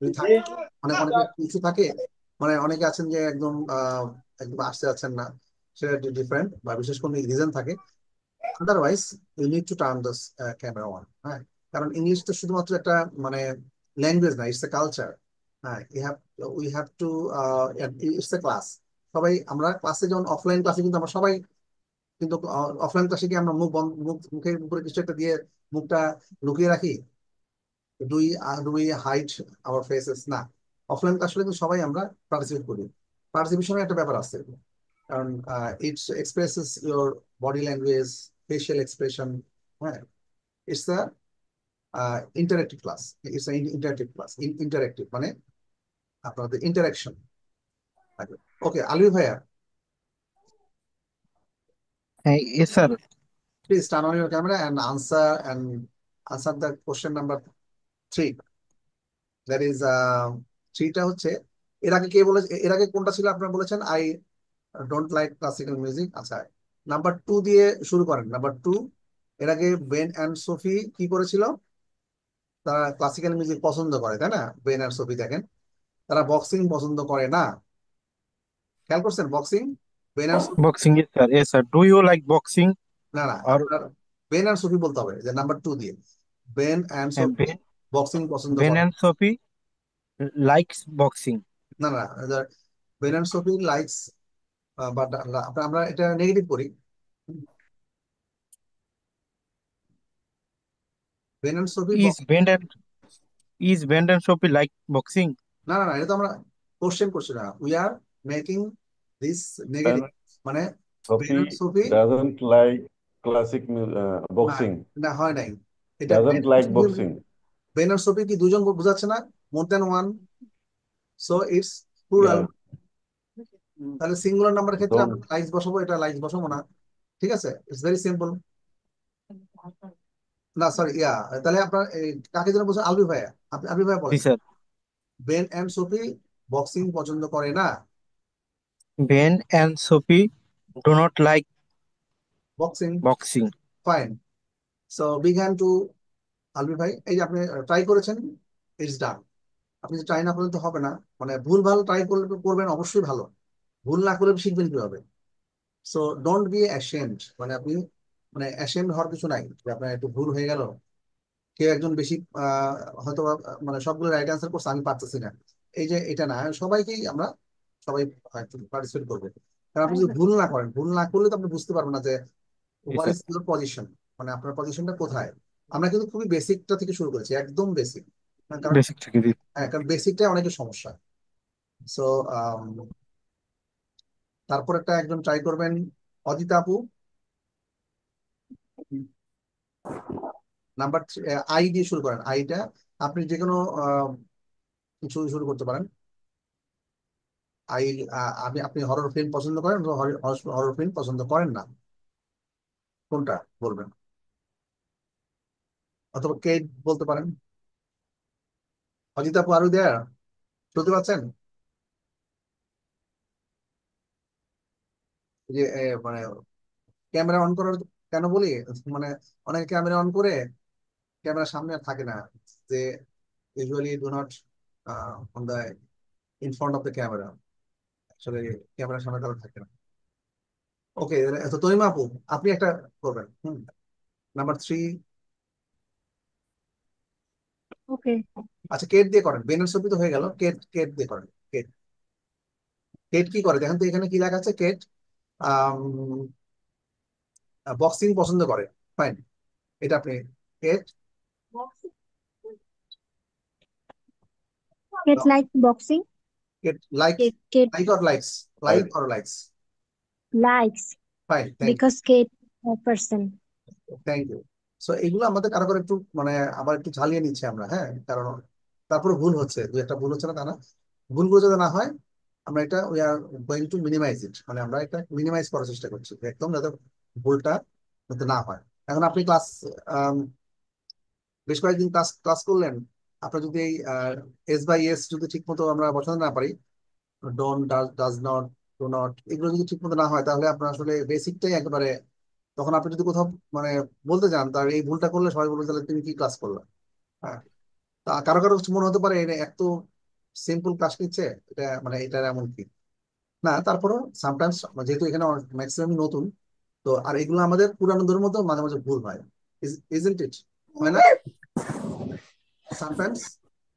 Speaker 1: যদি থাকে, অনেক অনেক ইস্যু থাকে, মানে অনেকে আছেন যে একদম একদম আসতে যাচ্ছেন না, সেটা ডিফারেন্ট, বা বিশেষ কোনো রিজন থাকে, otherwise you need to turn this camera on, হ্যাঁ। কারণ ইংলিশ তো শুধুমাত্র একটা মানে ল্যাঙ্গুয়েজ না, ইটস এ কালচার, হ্যাঁ। We have to, it's a class. সবাই আমরা ক্লাসে, যেমন অফলাইন ক্লাসে কিন্তু আমরা সবাই, কিন্তু অফলাইন ক্লাসে কি আমরা মুখ বন্ধ, মুখের উপরে কিছু একটা দিয়ে মুখটা লুকিয়ে রাখি? Do we hide our faces? না, অফলাইন ক্লাস কিন্তু সবাই আমরা পার্টিসিপেট করি। পার্টিসিপেশনের একটা ব্যাপার আছে, কারণ it's expresses your body language, facial expression, হ্যাঁ। It's a interactive class, it's interactive class, interactive মানে আপনাদের ইন্টারাকশন থাকবে। ওকে, আলু ভাইয়া,
Speaker 5: Yes, sir.
Speaker 1: please turn on your camera and answer the question number 3. That is 3টা হচ্ছে, এর আগে কে বলে, এর আগে কোনটা ছিল আপনারা বলেছেন? I don't like classical music. আচ্ছা, নাম্বার 2 দিয়ে শুরু করেন। নাম্বার 2, এর আগে বেন অ্যান্ড সোফি কি করেছিল? তারা ক্লাসিক্যাল মিউজিক পছন্দ করে, তাই না? বেন অ্যান্ড সোফি, দেখেন, তারা বক্সিং পছন্দ করে না। খেয়াল করছেন? Boxing, Ben and,
Speaker 5: Boxing, yes, sir. Yes, sir. Do you like boxing?
Speaker 1: না না,
Speaker 5: Or
Speaker 1: আপনার বেন অ্যান্ড সোফি বলতে হবে, যে নাম্বার 2 দিয়ে, Ben and Sophie
Speaker 5: Ben,
Speaker 1: boxing পছন্দ
Speaker 5: Ben
Speaker 1: করে
Speaker 5: and Sophie likes boxing.
Speaker 1: না। না, Ben and Sophie likes, but আমরা এটা নেগেটিভ করি, Ben and Sophie
Speaker 5: Is Ben and Sophie like boxing?
Speaker 1: না না না, এটা তো আমরা কোশ্চেন করছি না, we are making this negative,
Speaker 3: Ben
Speaker 1: মানে Ben and
Speaker 3: Sophie
Speaker 1: Sophie
Speaker 3: doesn't like classic
Speaker 1: না,
Speaker 3: boxing.
Speaker 1: না হয় নাই, এটা Ben
Speaker 3: Doesn't
Speaker 1: and
Speaker 3: like
Speaker 1: Sophie,
Speaker 3: boxing.
Speaker 1: Ben and Sophie কি দুজন বোঝাচ্ছে না, more than one, so it's plural.
Speaker 3: Yeah.
Speaker 1: তাহলে সিঙ্গুলার নাম্বার ক্ষেত্রে আমরা
Speaker 3: Don't.
Speaker 1: লাইকস বসাবো, এটা লাইকস বসাবো না, ঠিক আছে, ইটস ভেরি সিম্পল। না সরি, তাহলে আপনার কাকে যেন বলছেন, আলবি ভাইয়া, আপনি আলবি ভাইয়া
Speaker 5: জি
Speaker 1: বলেন,
Speaker 5: sir.
Speaker 1: Ben and Sophie boxing পছন্দ করে না,
Speaker 5: Ben and Sophie do not like
Speaker 1: boxing,
Speaker 5: boxing.
Speaker 1: Fine. So big hand to Albi ভাই, এই যে আপনি ট্রাই করেছেন, ইটস ডান। আপনি যে ট্রাই না করলে তো হবে না, মানে ভুল ভাল ট্রাই করবেন অবশ্যই ভালো, ভুল না করলে শিখবেন কিভাবে। সো ডোন্ট বি অ্যাশেমড, মানে আপনি মানে অ্যাশেমড হওয়ার কিছু নাই যে আপনার একটু ভুল হয়ে গেল, কেউ একজন বেশি হয়তো মানে সবগুলো রাইট অ্যান্সার করছে, আমি পারতেছি না, এই যে এটা না, সবাইকেই আমরা সবাই পার্টিসিপেট করবো। কারণ আপনি যদি ভুল না করেন, ভুল না করলে তো আপনি বুঝতে পারবেন না যে
Speaker 5: জি
Speaker 1: what
Speaker 5: sir.
Speaker 1: Is your position, মানে আপনার পজিশনটা কোথায়। আমরা কিন্তু খুবই বেসিকটা থেকে শুরু করেছি, একদম বেসিক, কারণ
Speaker 5: বেসিক থেকে দিই।
Speaker 1: হ্যাঁ, কারণ বেসিকটাই অনেকের সমস্যা। সো তারপর একটা একজন ট্রাই করবেন, অদিতা আপু, নাম্বার আই দিয়ে শুরু করেন, আইটা আপনি যে কোনো কিছু শুরু করতে পারেন। আই, আপনি হরর ফিল্ম পছন্দ করেন, হরর ফিল্ম পছন্দ করেন না, কোনটা বলবেন, অথবা কে বলতে পারেন। অজিতা আপু আরু দেয়ার, শুনতে পাচ্ছেন? যে মানে ক্যামেরা অন করার কেন বলি, মানে অনেকে ক্যামেরা অন করে ক্যামেরা সামনে আর থাকে না, যে usually do not on the in front of the camera, আসলে ক্যামেরার সামনে তারা থাকে না। ওকে, তো তনিমা আপু, আপনি একটা করবেন, নাম্বার 3।
Speaker 4: Okay.
Speaker 1: আচ্ছা, কেট দিয়ে করেন, বেনের ছবি তো হয়ে গেল, কেট কেট দিয়ে করেন। কেট, কেট কি করে দেখেন তো, এখানে কি লেখা আছে, কেট বক্সিং পছন্দ করে, ফাইন, এটা আপনি Kate
Speaker 4: Kid like boxing.
Speaker 1: Kate like,
Speaker 4: Kid
Speaker 1: like or likes, like
Speaker 3: Like.
Speaker 1: Or likes,
Speaker 4: likes
Speaker 1: fine, thank
Speaker 4: because kid a person.
Speaker 1: You, thank you. So এগুলো আমাদের কারো করে একটু মানে আবার একটু ঝালিয়ে নিচ্ছে আমরা, হ্যাঁ, কারণ তারপরে ভুল হচ্ছে, দু একটা ভুল হচ্ছে না তা না, ভুলগুলো যাতে না হয় আমরা এটা we are going to minimise it, মানে আমরা এটা মিনিমাইজ করার চেষ্টা করছি একদম, যাতে ভুলটা যাতে না হয়। এখন আপনি ক্লাস বেশ কয়েকদিন ক্লাস ক্লাস করলেন, আপনার যদি এই এস বাই এস যদি ঠিক মতো আমরা বসাতে না পারি, don't, does not, do not, এগুলো যদি ঠিক মতো না হয়, তাহলে আপনার আসলে বেসিকটাই একেবারে, তখন আপনি যদি কোথাও মানে বলতে যান, তার এই ভুলটা করলে সবাই বলবে তাহলে তুমি কি ক্লাস করলে। হ্যাঁ, তা কারো কারো মনে হতে পারে এটা এত সিম্পল ক্লাস নিচ্ছে, এটা মানে এটা এমন কি না, তারপরেও সামটাইমস যেহেতু এখানে ম্যাক্সিমাম নতুন, তো আর এগুলো আমাদের পুরানোদের মতো মাঝে মাঝে ভুল হয়, ইজন্ট ইট, হয় না? Sometimes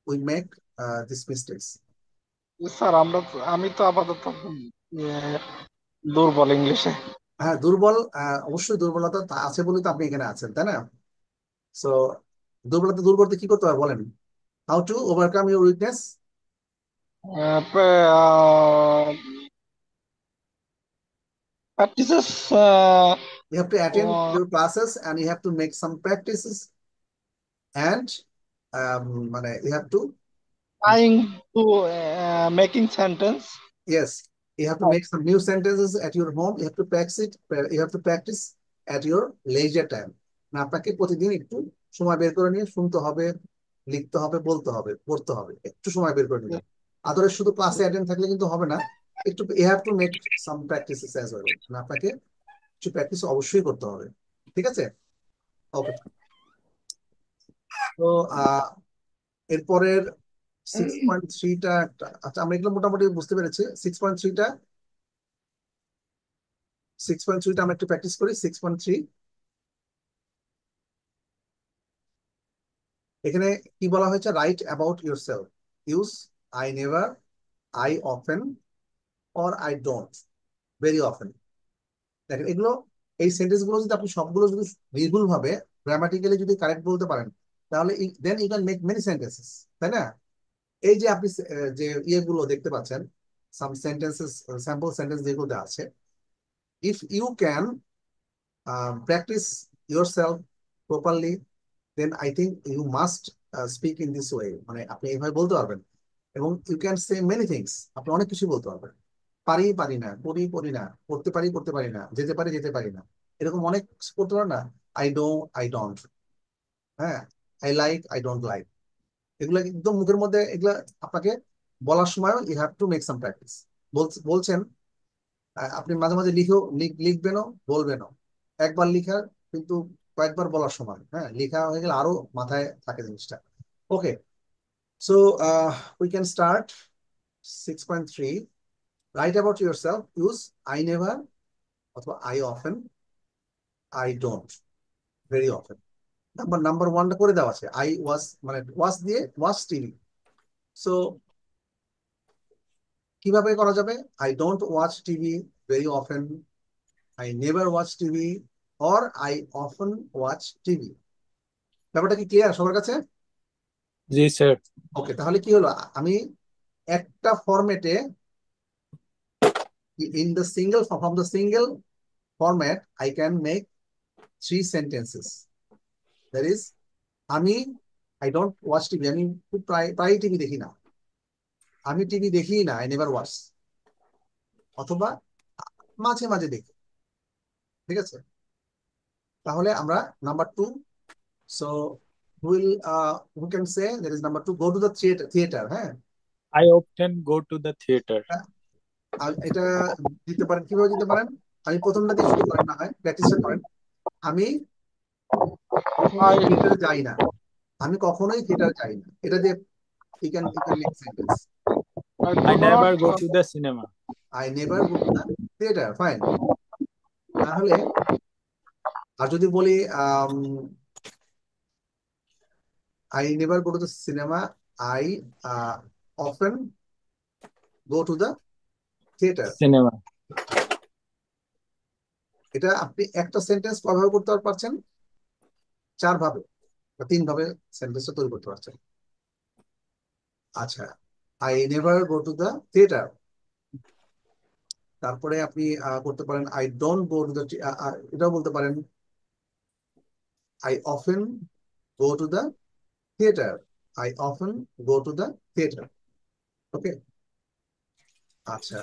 Speaker 1: we make this mistakes.
Speaker 6: Sir আমি তো আপাতত দুর্বল ইংলিশে।
Speaker 1: হ্যাঁ, দুর্বল, অবশ্যই দুর্বলতা আছে বলে তো আপনি এখানে আছেন, তাই না? সো দুর্বলতা দূর করতে কি করতে হবে বলেন, how to overcome your weakness.
Speaker 6: Practices
Speaker 1: You have to attend your classes and you have to make some practices, and you have to,
Speaker 6: trying to making sentence.
Speaker 1: yes, you have to make some new sentences at your home. You have to practice it. You have to practice at your leisure time. না, আপনাকে প্রতিদিন একটু সময় বের করে নিয়ে শুনতে হবে, লিখতে হবে, বলতে হবে, পড়তে হবে, একটু সময় বের করে নিয়ে, আদরে শুধু ক্লাসে অ্যাটেন্ড থাকলে কিন্তু হবে না, একটু you have to make some practices as well, আপনাকে কিছু প্র্যাকটিস অবশ্যই করতে হবে, ঠিক আছে? ওকে, তো এরপরের 6.3টা, আচ্ছা আমরা এগুলো মোটামুটি বুঝতে পেরেছি। 6.3টা আমরা একটু প্র্যাকটিস করি। 6.3, এখানে কি বলা হয়েছে, right about yourself, use I never, I often, or I don't, very often. দেখেন এগুলো, এই সেন্টেন্স গুলো যদি আপনি সবগুলো যদি নির্ভুল ভাবে গ্রামাটিক্যালি যদি কারেক্ট বলতে পারেন, তাহলে then you can make many sentences, তাই না? এই যে আপনি যে ইয়েগুলো দেখতে পাচ্ছেন, সাম সেন্টেন্সেস, স্যাম্পল সেন্টেন্স যেগুলো দেওয়া আছে, if you can practice yourself properly, then I think you must speak in this way, মানে আপনি এইভাবে বলতে পারবেন। এবং you can say many things, আপনি অনেক কিছু বলতে পারবেন। পারি পারি না, করি করি না, করতে পারি করতে পারি না, যেতে পারি যেতে পারি না, এরকম অনেক করতে পারেন না। আই ডোন্ট, হ্যাঁ, I like, I don't like, এগুলো একদম মুখের মধ্যে, এগুলা আপনাকে বলার সময় you have to make some practice. বলছেন, আপনি মাঝে মাঝে লিখবেনও বলবেনও, একবার লিখা কিন্তু কয়েকবার বলার সময়, হ্যাঁ, লেখা হয়ে গেলে আরো মাথায় থাকে জিনিসটা। Okay, so we can start 6.3, write about yourself, use I never অথবা I often, I don't, very often. Number ওয়ানটা করে দেওয়া আছে, আই ওয়াজ, মানে ওয়াজ দিয়ে ওয়াচ টিভি। সো কিভাবে করা যাবে? I don't watch TV very often, I never watch TV, or I often watch TV. ব্যাপারটা কি ক্লিয়ার সবার কাছে?
Speaker 5: জি স্যার।
Speaker 1: ওকে, তাহলে কি হলো, আমি একটা ফরম্যাটে, in the single, from the single format I can make 3 sentences. That is, আমি I don't watch TV, আমি খুব প্রায় টিভি দেখি না, আমি টিভি দেখি না, I never watch, অথবা মাঝে মাঝে দেখি। ঠিক আছে, তাহলে আমরা number 2, so who can say that is number 2, go to the theater, হ্যাঁ,
Speaker 5: I often go to the theater.
Speaker 1: আর এটা দিতে পারেন, কিভাবে দিতে পারেন? আমি প্রথমটা দিয়ে শুরু করেন, না হয় প্র্যাকটিসটা করেন। আমি কখনোই থিয়েটারে যাই না, আমি কখনোই থিয়েটারে যাই না, এটা দিয়ে you can make sentence.
Speaker 5: I never go to the cinema.
Speaker 1: I never go to the theater, fine. তাহলে আর যদি বলি I never go to the cinema, I often go to the theater,
Speaker 5: Cinema.
Speaker 1: এটা আপনি একটা সেন্টেন্স কয়ভাবে করতে পারছেন? 4 ভাবে বা 3 ভাবে সেন্টেন্সটা তৈরি করতে পারছেন। আচ্ছা, I never go to the theatre, তারপরে আপনি করতে পারেন I don't go to the, এটাও বলতে পারেন I often go to the theatre, I often go to the theatre. Okay, আচ্ছা,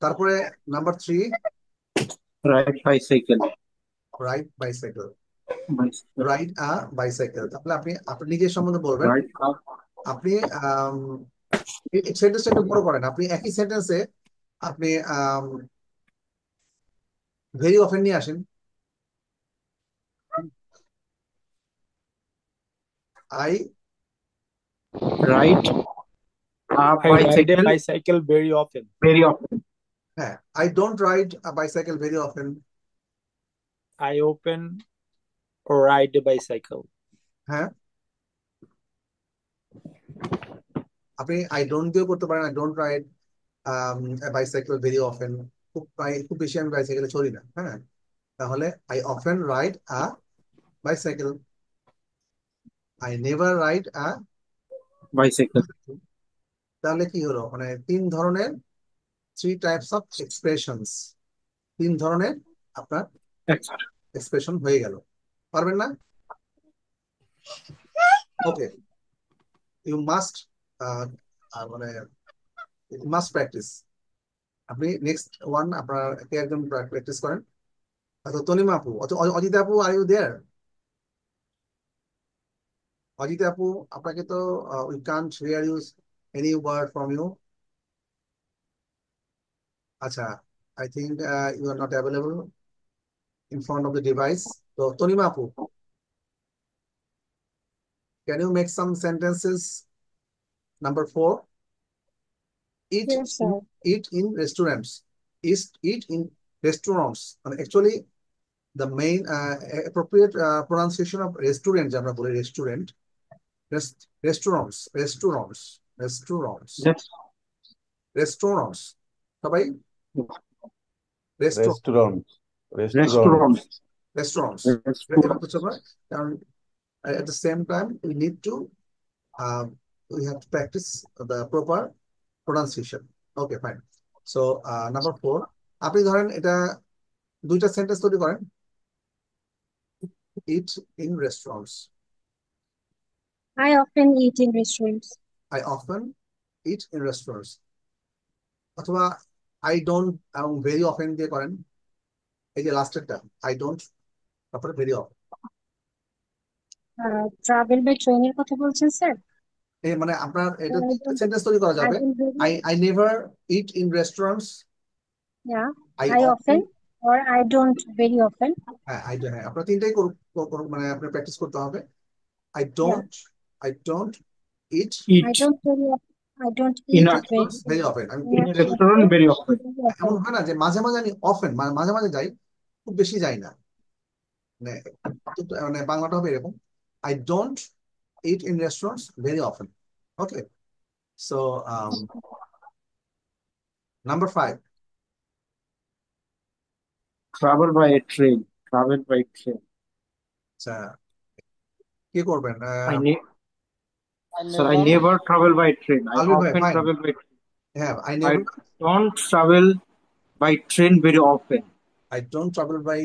Speaker 1: তারপরে number 3,
Speaker 7: Ride bicycle.
Speaker 1: Ride bicycle,
Speaker 7: Bicycle.
Speaker 1: Ride a bicycle. তাহলে আপনি নিজের সম্বন্ধে বলবেন।
Speaker 7: Ride car.
Speaker 1: আপনি সেন্টেন্সটা একটু বড় করেন, আপনি একই সেন্টেন্সে আপনি ভেরি অফেন নিয়ে আসেন। I
Speaker 7: Ride a
Speaker 5: I ride a
Speaker 7: bicycle
Speaker 5: bicycle very often.
Speaker 7: very often.
Speaker 1: হ্যাঁ, I don't ride a bicycle very often.
Speaker 5: I often ride a bicycle.
Speaker 1: হ্যাঁ, আপনি আই ডোন্ট দিয়েও করতে পারেন, I don't ride bicycle very often, খুব বেশি আমি বাইসাইকেলে চড়ি না, হ্যাঁ, তাহলে I often ride a bicycle, I never ride a,
Speaker 7: Bicycle.
Speaker 1: তাহলে কি হলো, মানে 3 ধরনের, 3 টাইপস অফ এক্সপ্রেশনস, 3 ধরনের আপনার
Speaker 7: Excellent.
Speaker 1: এক্সপ্রেশন হয়ে গেল। পারবেন না? ওকে, ইউ মাস্ট, মানে মাস্ট প্র্যাকটিস। আপনি নেক্সট ওয়ান আপনার একজন প্র্যাকটিস করেন। আচ্ছা, তনিমা আপু, অজিত আপু, আর ইউ দেয়ার? অজিত আপু, আপনাকে তো we can't hear you any word from you. আচ্ছা, I think you are not available in front of the device. So, Tonima Apu, can you make some sentences? Number 4, eat,
Speaker 4: Yes, sir.
Speaker 1: eat in restaurants. Eat in restaurants. And actually, the main appropriate pronunciation of restaurant, আমরা বলি restaurant, restaurants,
Speaker 7: That's
Speaker 1: restaurants. সবাই
Speaker 3: Restaurants.
Speaker 7: restaurant.
Speaker 1: restaurants.
Speaker 7: Restaurant.
Speaker 1: এবার হচ্ছে আমরা, কারণ At the same time, we have to practice the proper pronunciation. Okay, fine. So number 4, আপনি ধরেন এটা দুইটা সেন্টেন্স তৈরি করেন, eat in restaurants.
Speaker 4: I often eat in restaurants.
Speaker 1: I often eat in restaurants. অথবা I don't এবং very often দিয়ে করেন, এই যে লাস্টেরটা I don't, তারপরে very often।
Speaker 4: Travel by train এর কথা বলছেন স্যার?
Speaker 1: মানে আপনার এটা
Speaker 4: I don't
Speaker 1: সেন্টেন্স তৈরি করা
Speaker 4: I
Speaker 1: যাবে।
Speaker 4: don't very
Speaker 1: I never eat in restaurants.
Speaker 4: yeah
Speaker 1: I
Speaker 4: I
Speaker 1: often,
Speaker 4: often or I don't very often.
Speaker 1: হ্যাঁ আপনার তিনটাই মানে আপনার প্র্যাকটিস করতে হবে। I
Speaker 4: Yeah,
Speaker 1: don't eat
Speaker 4: I
Speaker 7: Eat
Speaker 4: don't very I don't
Speaker 7: in
Speaker 4: eat
Speaker 7: a
Speaker 4: it very
Speaker 1: very often। আমি
Speaker 7: in a
Speaker 4: often.
Speaker 7: restaurant very often.
Speaker 4: Very
Speaker 1: এমন
Speaker 4: often.
Speaker 1: হয় না যে মাঝে মাঝে আমি অফেন, মাঝে মাঝে যাই, খুব বেশি যাই না, মানে মানে বাংলাটা হবে এরকম, I don't eat in restaurants very often. Okay, so number 5,
Speaker 7: Travel by a train. Travel by train.
Speaker 1: আচ্ছা কি করবেন?
Speaker 7: I ne
Speaker 6: I
Speaker 7: Sir, I
Speaker 6: never
Speaker 7: never travel by train. I
Speaker 1: আলবির ভাই
Speaker 7: often
Speaker 1: fine,
Speaker 7: travel by train.
Speaker 1: হ্যাঁ I
Speaker 7: I
Speaker 1: never
Speaker 7: don't travel by train very often.
Speaker 1: I don't travel by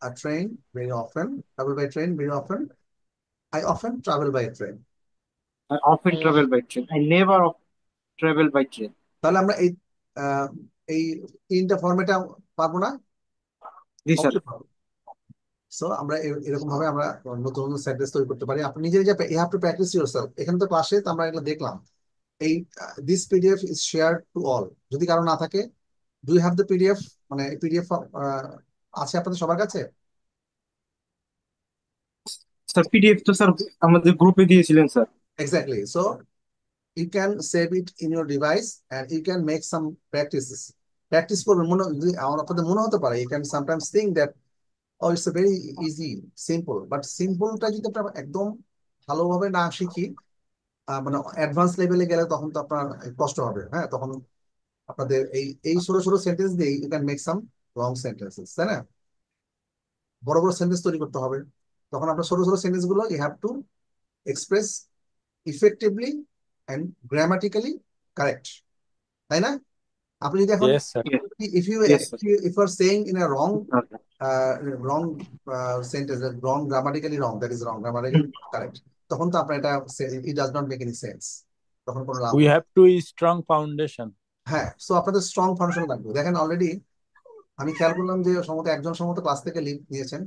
Speaker 1: a train very often. Travel by train very often. I often travel by a train.
Speaker 7: I often
Speaker 6: I
Speaker 7: travel by train. I never travel by train.
Speaker 1: তাহলে আমরা আহ, এই তিনটা ফর্মেটে পারবো না?
Speaker 7: This sir.
Speaker 1: অবশ্যই পারবো। So আমরা এরকম ভাবে আমরা নতুন নতুন সেন্টেন্স তৈরি করতে পারি। আপনি নিজে নিজে you have to practice yourself. এখানে তো ক্লাসে আমরা এগুলো দেখলাম। এই this PDF is share to all. যদি কারো না থাকে, do you have the PDF, মানে পিডিএফ আছে আপনাদের সবার কাছে?
Speaker 7: Sir, PDF তো স্যার আমাদের গ্রুপে দিয়েছিলেন sir.
Speaker 1: Exactly. So you can save it in your device and you can make some practices. Practice করবেন, যদি আপনাদের মনে হতে পারে, you can sometimes think that oh it's a very easy simple, but সিম্পলটা যদি আমরা একদম ভালোভাবে না শিখি, মানে অ্যাডভান্স লেভেলে গেলে তখন তো আপনার কষ্ট হবে। হ্যাঁ, তখন আপনাদের এই ছোট ছোট সেন্টেন্স দিয়ে you can make some long sentences, তাই না? বড় বড় সেন্টেন্স তৈরি করতে হবে, তখন আপনার ছোট ছোট সেন্টেন্স গুলো you have to express effectively and grammatically correct, তাই না? আপনি যদি এখন
Speaker 5: Yes, sir.
Speaker 7: Yes,
Speaker 1: if you
Speaker 7: yes sir.
Speaker 1: if you are saying in a wrong
Speaker 7: Okay.
Speaker 1: wrong sentence, wrong, grammatically wrong, that is wrong, grammatically correct, তখন তো আপনার এটা it does not make any sense, তখন কোনো লাভ
Speaker 5: We
Speaker 1: নেই।
Speaker 5: have to strong foundation.
Speaker 1: হ্যাঁ, so আপনাদের strong function লাগবে। দেখেন অলরেডি আমি খেয়াল করলাম যে সম্ভবত একজন সম্ভবত ক্লাস থেকে লিভ নিয়েছেন,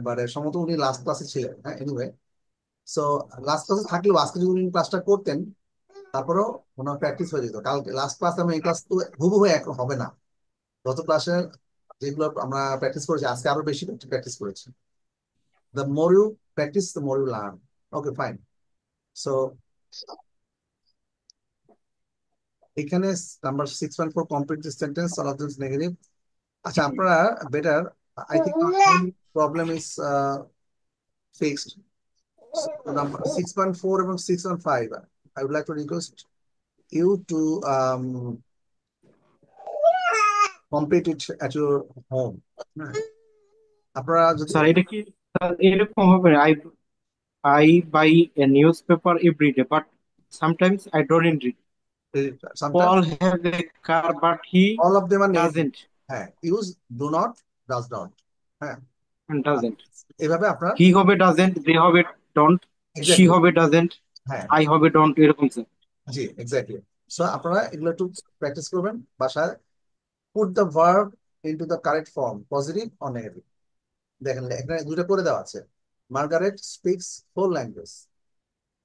Speaker 1: বাট সম্ভবত উনি লাস্ট ক্লাসে ছিলেন। হ্যাঁ, এনিওয়ে, সো লাস্ট ক্লাসে থাকলেও আজকে যদি উনি ক্লাসটা করতেন, তারপরেও ওনার প্র্যাকটিস হয়ে যেত। কালকে লাস্ট ক্লাস এবং এই ক্লাস তো হুবহু এক হবে না। গত ক্লাসে যেগুলো আমরা প্র্যাকটিস করেছি, আজকে আরো বেশি প্র্যাকটিস করেছি। The more you practice, the more you learn. Okay, fine. So এখানে number 6.4 complete the sentence, all of this negative. আচ্ছা, আপনারা better, I think our problem is fixed. So, number 6.4 এবং 6.5, I would like to request you to complete it at your home. আপনারা যদি
Speaker 7: sir এটা কি sir এরকম হবে না? I buy a newspaper every day, but sometimes I don't read.
Speaker 1: sometimes
Speaker 7: Paul has a car, but he
Speaker 1: all of them are negative.
Speaker 7: doesn't
Speaker 1: হ্যাঁ, use do not, does not. হ্যাঁ,
Speaker 7: and doesn't.
Speaker 1: এভাবে আপনার
Speaker 7: He হবে doesn't, they হবে don't, she
Speaker 1: exactly,
Speaker 7: হবে doesn't,
Speaker 1: হ্যাঁ
Speaker 7: I হবে don't, এরকম স্যার।
Speaker 1: জি এক্স্যাক্টলি। সো আপনারা এগুলো একটু প্র্যাকটিস করবেন বাসায়। Put the verb into the correct form, positive or negative. দেখেন এখানে দুটো করে দেওয়া আছে। Margaret speaks 4 language,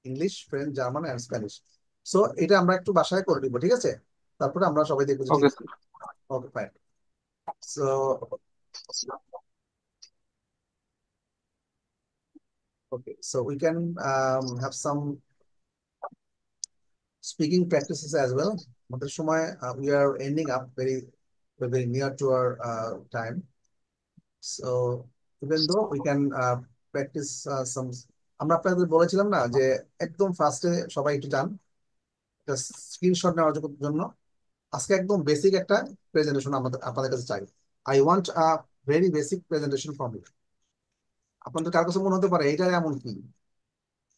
Speaker 1: English, French, German and Spanish. So এটা আমরা একটু বাসায় করে দিব, ঠিক আছে? তারপরে আমরা সবাই দেখবো যে ঠিক
Speaker 7: ওকে
Speaker 1: আছে।
Speaker 7: Sir.
Speaker 1: Okay, fine. So okay, so we can have some speaking practices as well. আমাদের সময় we are ending up we're very near to our time. So even though we can practice some, আমরা আপনাদের বলেছিলাম না যে একদম ফার্স্টে সবাই একটু যান একটা স্ক্রিনশট নেওয়ার জন্য। আজকে একদম বেসিক একটা প্রেজেন্টেশন আপনাদের কাছে চাই। I want a very basic presentation from you. আপনাদের কার কাছে মনে হতে পারে এটা এমন কি,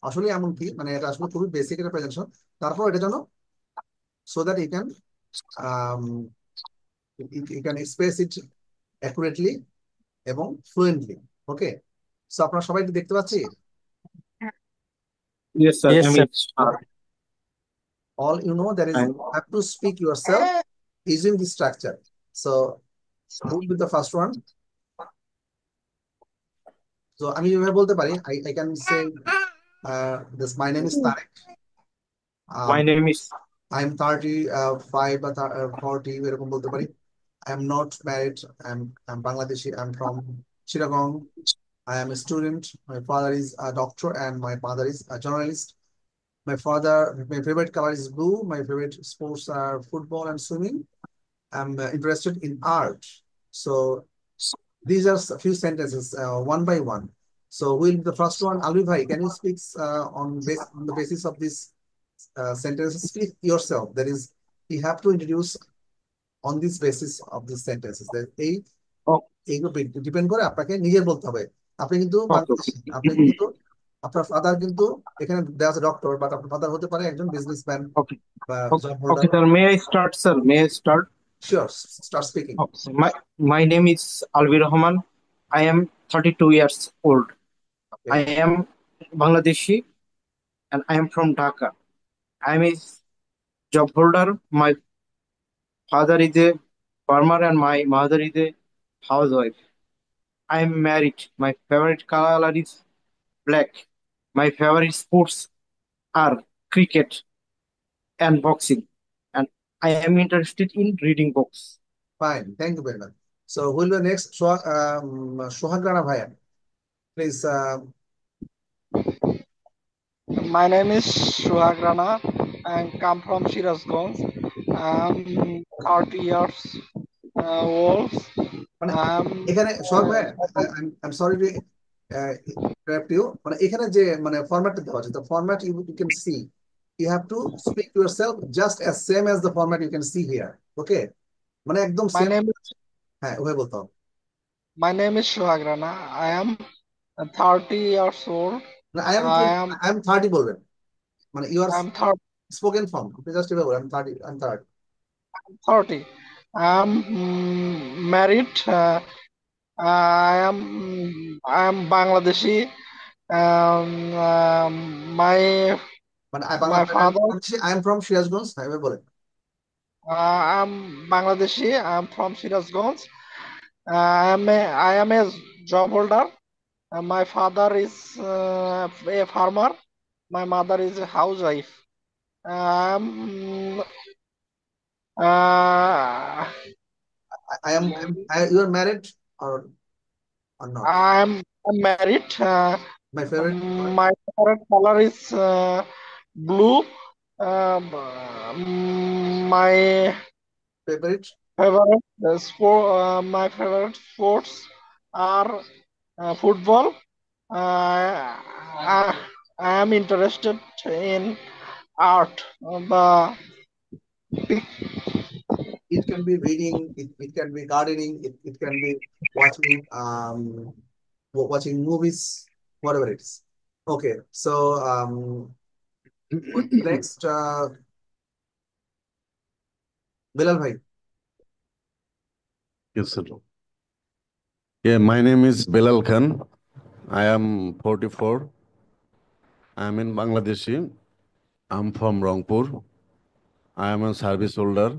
Speaker 1: আসলে এমন কি, মানে এটা আসলে খুবই বেসিক একটা প্রেজেন্টেশন। তারপর এটা যেন so that um, you can express it accurately এবং ফ্লুয়েন্টলি। ওকে, সো আপনারা সবাই কি দেখতে পাচ্ছি?
Speaker 7: Yes, sir.
Speaker 5: Yes,
Speaker 7: I
Speaker 5: sir.
Speaker 7: mean,
Speaker 1: All you know, there is
Speaker 7: I'm
Speaker 1: have to speak yourself using the structure. So who will be the first one? So আমি এভাবে বলতে পারি, I can say this, my name is Tarek.
Speaker 7: my name is
Speaker 1: I'm 35 বা 40 এরকম বলতে পারি। I'm not married. I'm Bangladeshi. I'm from Chittagong. I am a student. My father is a doctor and my mother is a journalist. My favorite color is blue. My favorite sports are football and swimming. I'm interested in art. So these are a few sentences, one by one. So will the first one, Alvi Bhai, can you speak on the basis of this sentences? Speak yourself. That is, you have to introduce on this basis of these sentences. That
Speaker 7: oh,
Speaker 1: এইগুলো depend করে আপনাকে নিজের বলতে হবে। আপনি কিন্তু
Speaker 7: okay.
Speaker 1: Bangladeshi, আপনি কিন্তু আপনার ফাদার কিন্তু এখানে দেওয়া আছে ডক্টর, বাট আপনার ফাদার হতে পারে একজন বিজনেসম্যান
Speaker 7: Okay.
Speaker 1: বা
Speaker 7: Okay,
Speaker 1: job holder.
Speaker 7: okay, sir. May I start, sir? May I start?
Speaker 1: Sure, start speaking.
Speaker 7: Okay. My name is Alvi Rahman. I am 32 years old.
Speaker 1: Okay,
Speaker 7: I am Bangladeshi and I am from Dhaka. I am a job holder. My father is a farmer and my mother is a housewife. I am married. My favorite color is black. My favorite sports are cricket and boxing. And I am interested in reading books.
Speaker 1: Fine, thank you very much. So who'll be next? Sohag Rana ভাইয়া, please.
Speaker 6: My name is Shuhag Rana and come from Shirazganj. I'm 30 years old.
Speaker 1: মানে
Speaker 6: I'm
Speaker 1: এখানে সোহাগ ভাইয়া, I am sorry to interrupt you, মানে এখানে যে মানে ফরম্যাটটা দেওয়া আছে, the format you can see, you have to speak to yourself just as same as the format you can see here. Okay, মানে একদম
Speaker 6: my
Speaker 1: সেম।
Speaker 6: name is
Speaker 1: হ্যাঁ, ওভাবে বলতে হবে।
Speaker 6: Shuhag Rana. I am 30 years old.
Speaker 1: মানে I am
Speaker 6: I am
Speaker 1: 30 বলবেন, মানে you are
Speaker 6: I'm 30.
Speaker 1: Spoken form, আপনি জাস্ট এভাবে বলবেন I am 30।
Speaker 6: 30. I'm married. I am Bangladeshi. My
Speaker 1: মানে
Speaker 6: my father.
Speaker 1: I am from Sirajganj, হ্যাঁ এভাবে বলেন।
Speaker 6: I'm Bangladeshi. I'm from Shirazganj. I am a job holder. My father is a farmer. My mother is a housewife. Um, uh,
Speaker 1: You are married or not?
Speaker 6: I'm married.
Speaker 1: My favorite
Speaker 6: My favorite color is blue. My
Speaker 1: favorite
Speaker 6: my favorite sports are football. I am interested in art.
Speaker 1: it can be reading, it can be gardening, it can be watching movies, whatever it is. Okay, so next, Bilal bhai.
Speaker 3: Yes, sir. Yeah, my name is Belal Khan. I am 44. I am in Bangladeshi. I'm from Rangpur. I am a service holder.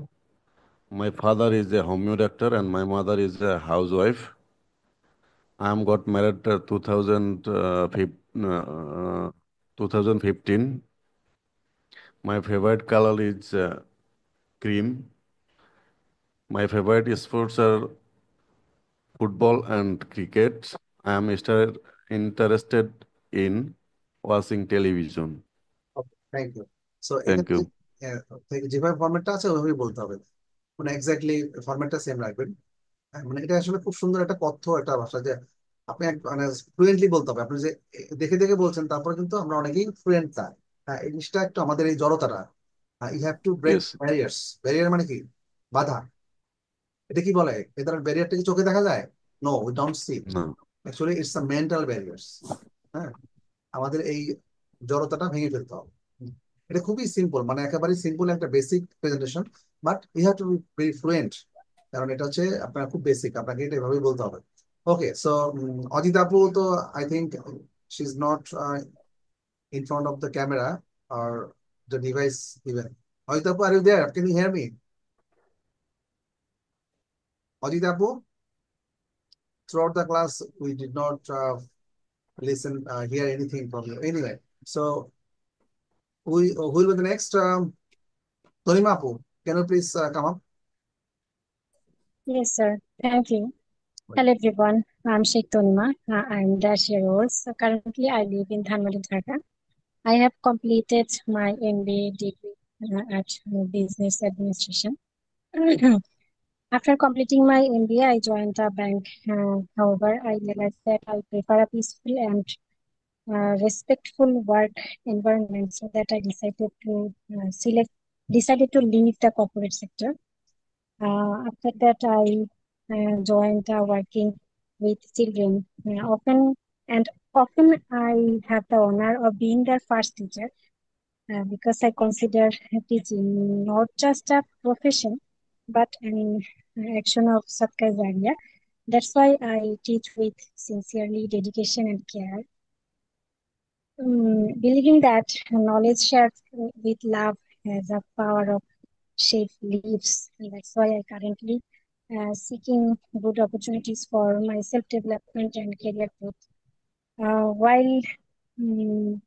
Speaker 3: My father is a homeo doctor and my mother is a housewife. I am got married 2015. My favorite color is cream. My favorite sports are football and cricket. I am interested in watching television.
Speaker 1: Thank you. So
Speaker 3: Thank
Speaker 1: এক্ষেত্রে
Speaker 3: you.
Speaker 1: যেভাবে ফরম্যাটটা আছে ওইভাবেই বলতে হবে, মানে exactly ফরম্যাটটা same রাখবেন। মানে এটা আসলে খুব সুন্দর একটা কথ্য একটা ভাষা, যে আপনি মানে ফ্লুয়েন্টলি বলতে হবে। আপনি যে দেখে দেখে বলছেন, তারপরে কিন্তু আমরা অনেকেই ফ্লুয়েন্ট না। হ্যাঁ, এই জিনিসটা একটু আমাদের এই জড়তাটা, you have to break
Speaker 3: Yes.
Speaker 1: Barriers. Barrier মানে কি? বাধা। এটা কি বলে, এদের ব্যারিয়ারটা কি চোখে দেখা যায়? No, we don't see it.
Speaker 3: No.
Speaker 1: Actually it's a mental barriers. হ্যাঁ, আমাদের এই জড়তাটা ভেঙে ফেলতে হবে। এটা খুবই সিম্পল, মানে একেবারে সিম্পল একটা basic presentation, but you have to be very fluent, কারণ এটা হচ্ছে আপনার খুব বেসিক, আপনাকে এটা এভাবেই বলতে হবে। ওকে, সো অজিত আপু তো I think she is not in front of the camera or the device even. Ajit Apu, are you there? Can you hear me? Ajit Apu, throughout the class, we did not hear anything from you. Anyway, so who will be the next? Tonima Apu, can you please come up?
Speaker 4: Yes, sir. Thank you. Hello, everyone. I'm Sheikh Tonima. I'm dash year old. So currently, I live in Dhanmouli, Dhaka. I have completed my MBA degree at Business Administration. After completing my MBA, I joined a bank. However, I realized that I prefer a peaceful and respectful work environment, so that I decided to leave the corporate sector. After that, I joined working with children. Often I have the honor of being their first teacher, because I consider teaching not just a profession but an action of Sadka Jariya. That's why I teach with sincerely dedication and care, believing that knowledge shared with love has a power of shape lives. And that's why I currently seeking good opportunities for my self-development and career growth. While mm,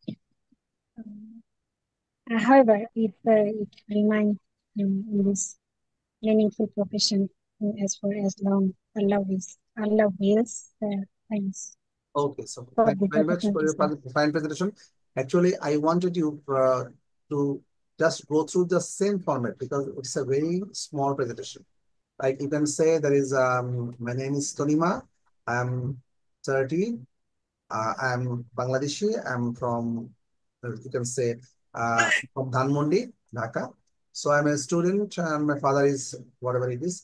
Speaker 4: however, if it remains in this meaningful profession, as for as long Allah wills. Thanks
Speaker 1: Okay, so
Speaker 4: for
Speaker 1: thank you
Speaker 4: the
Speaker 1: very much for
Speaker 4: opportunity,
Speaker 1: your
Speaker 4: sir.
Speaker 1: fine presentation. Actually, I wanted you to just go through the same format because it's a very small presentation. Like you can say there is my name is Tonima. I'm 30. I'm Bangladeshi. I'm from you can say from Dhanmondi, Dhaka. So I'm a student and my father is whatever it is.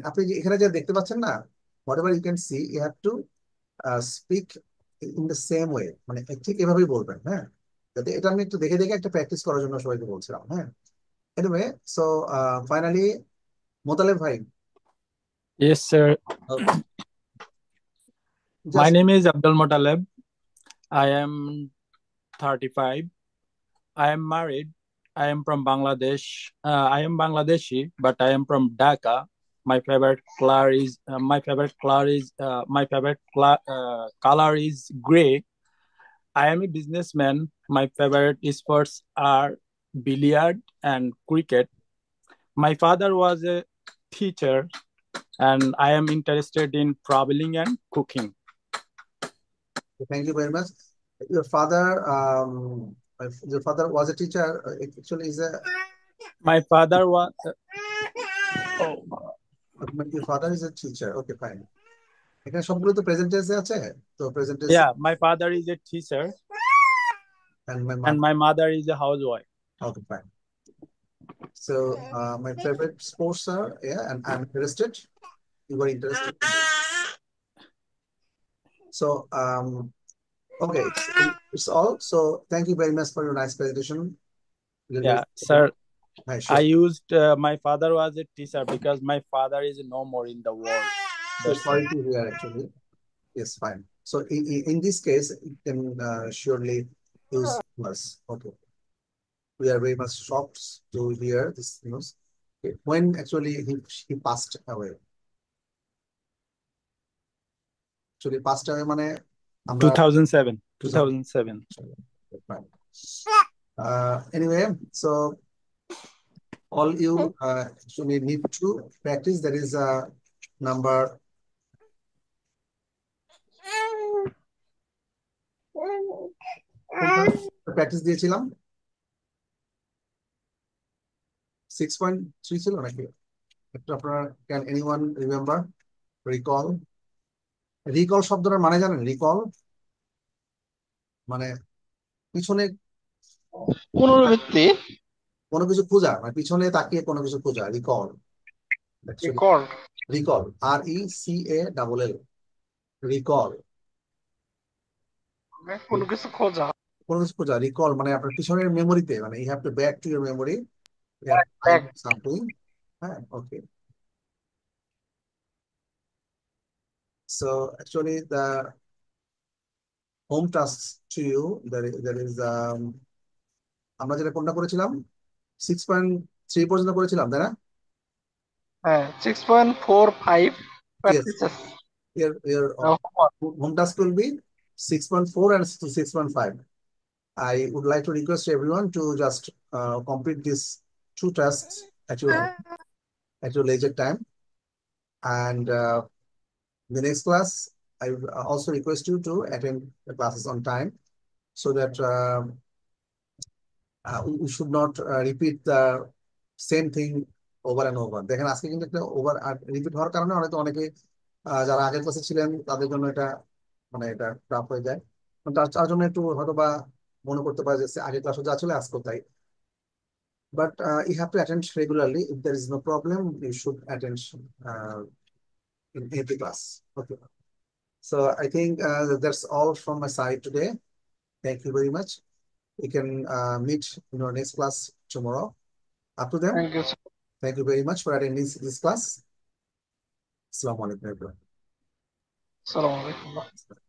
Speaker 1: আপনি যে এখানে যা দেখতে পাচ্ছেন না, whatever you can see, you have to speak in the same way, মানে ঠিক এভাবেই বলবেন, হ্যাঁ, যাতে এটা আমি একটু দেখে দেখে একটা প্র্যাকটিস করার জন্য সবাইকে বলছিলাম, হ্যাঁ। এনিওয়ে, সো ফাইনালি মোতালেব ভাই,
Speaker 5: Yes, sir. My
Speaker 1: just
Speaker 5: name is Abdul Muttaleb. I am 35. I am married. I am from Bangladesh. I am Bangladeshi, but I am from Dhaka. My favorite color is color is gray. I am a businessman. My favorite sports are billiard and cricket. My father was a teacher, and I am interested in traveling and cooking.
Speaker 1: thank you very much. Your father, your father was a teacher. Actually, is a
Speaker 5: My father was
Speaker 1: your father is a teacher. Okay, fine. এখানে সবগুলো তো present টেন্সে আছে, তো present tense.
Speaker 5: yeah. My father is a teacher,
Speaker 1: and my
Speaker 5: and
Speaker 1: mom.
Speaker 5: my mother is a housewife.
Speaker 1: Okay, fine. So my favorite sports are, yeah, and I'm interested. You were interested. So okay, it's all. So thank you very much for your nice presentation.
Speaker 5: Yeah, sir.
Speaker 1: Hi,
Speaker 5: I
Speaker 1: sure.
Speaker 5: used my father was a teacher because my father is no more in the world.
Speaker 1: So
Speaker 5: That's
Speaker 1: sorry
Speaker 5: it.
Speaker 1: to hear actually. Yes, fine. So in this case, you can surely use plus. Okay. We are very much shocked to hear this news. Okay. When actually he passed away. Actually passed away মানে আমরা
Speaker 5: 2007. 2007.
Speaker 1: fine. Anyway, so all you actually need to practice. There is a number practice দিয়েছিলাম 6.3 ছিল নাকি একটু আপনারা can anyone remember recall শব্দটার মানে জানেন? রিকল মানে পিছনে
Speaker 6: পুনরাবৃত্তি।
Speaker 1: কোনো কিছু খোঁজা, মানে পিছনে তাকিয়ে কোনো কিছু খোঁজা, recall.
Speaker 6: Record.
Speaker 1: Recall, RECALL, recall.
Speaker 6: কোনো কিছু খোঁজা।
Speaker 1: কোনো কিছু খোঁজা, রিকল মানে আপনার পিছনের মেমোরিতে, মানে you have to back to your memory, you have to find
Speaker 6: Back.
Speaker 1: Something. হ্যাঁ, okay. So actually the home tasks to you, there is আমরা যেটা কোনটা করেছিলাম 6.3 পর্যন্ত করেছিলাম, তাই না?
Speaker 6: 6.45
Speaker 1: Yes,
Speaker 6: practices.
Speaker 1: your
Speaker 6: Homework.
Speaker 1: home task will be 6.4 and 6.5. I would like to request everyone to just complete these two tasks at your leisure time. And the next class, I would also request you to attend the classes on time, so that we should not repeat the same thing over and over. দেখেন আজকে কিন্তু একটা over repeat হওয়ার কারণে হয়তো অনেকে যারা আগের ক্লাসে ছিলেন তাদের জন্য এটা মানে এটা টাফ হয়ে যায়। তার জন্য একটু হয়তো বা মনে করতে পারে যে আগের ক্লাসে যা ছিল আজকেও তাই। But you have to attend regularly. If there is no problem, you should attend in every class. Okay. So I think that's all from my side today. Thank you very much. We can meet in our next class tomorrow. Up to them.
Speaker 6: Thank you, sir.
Speaker 1: Thank you very much for attending this class. Assalamu alaikum, everyone.
Speaker 6: Assalamu alaikum.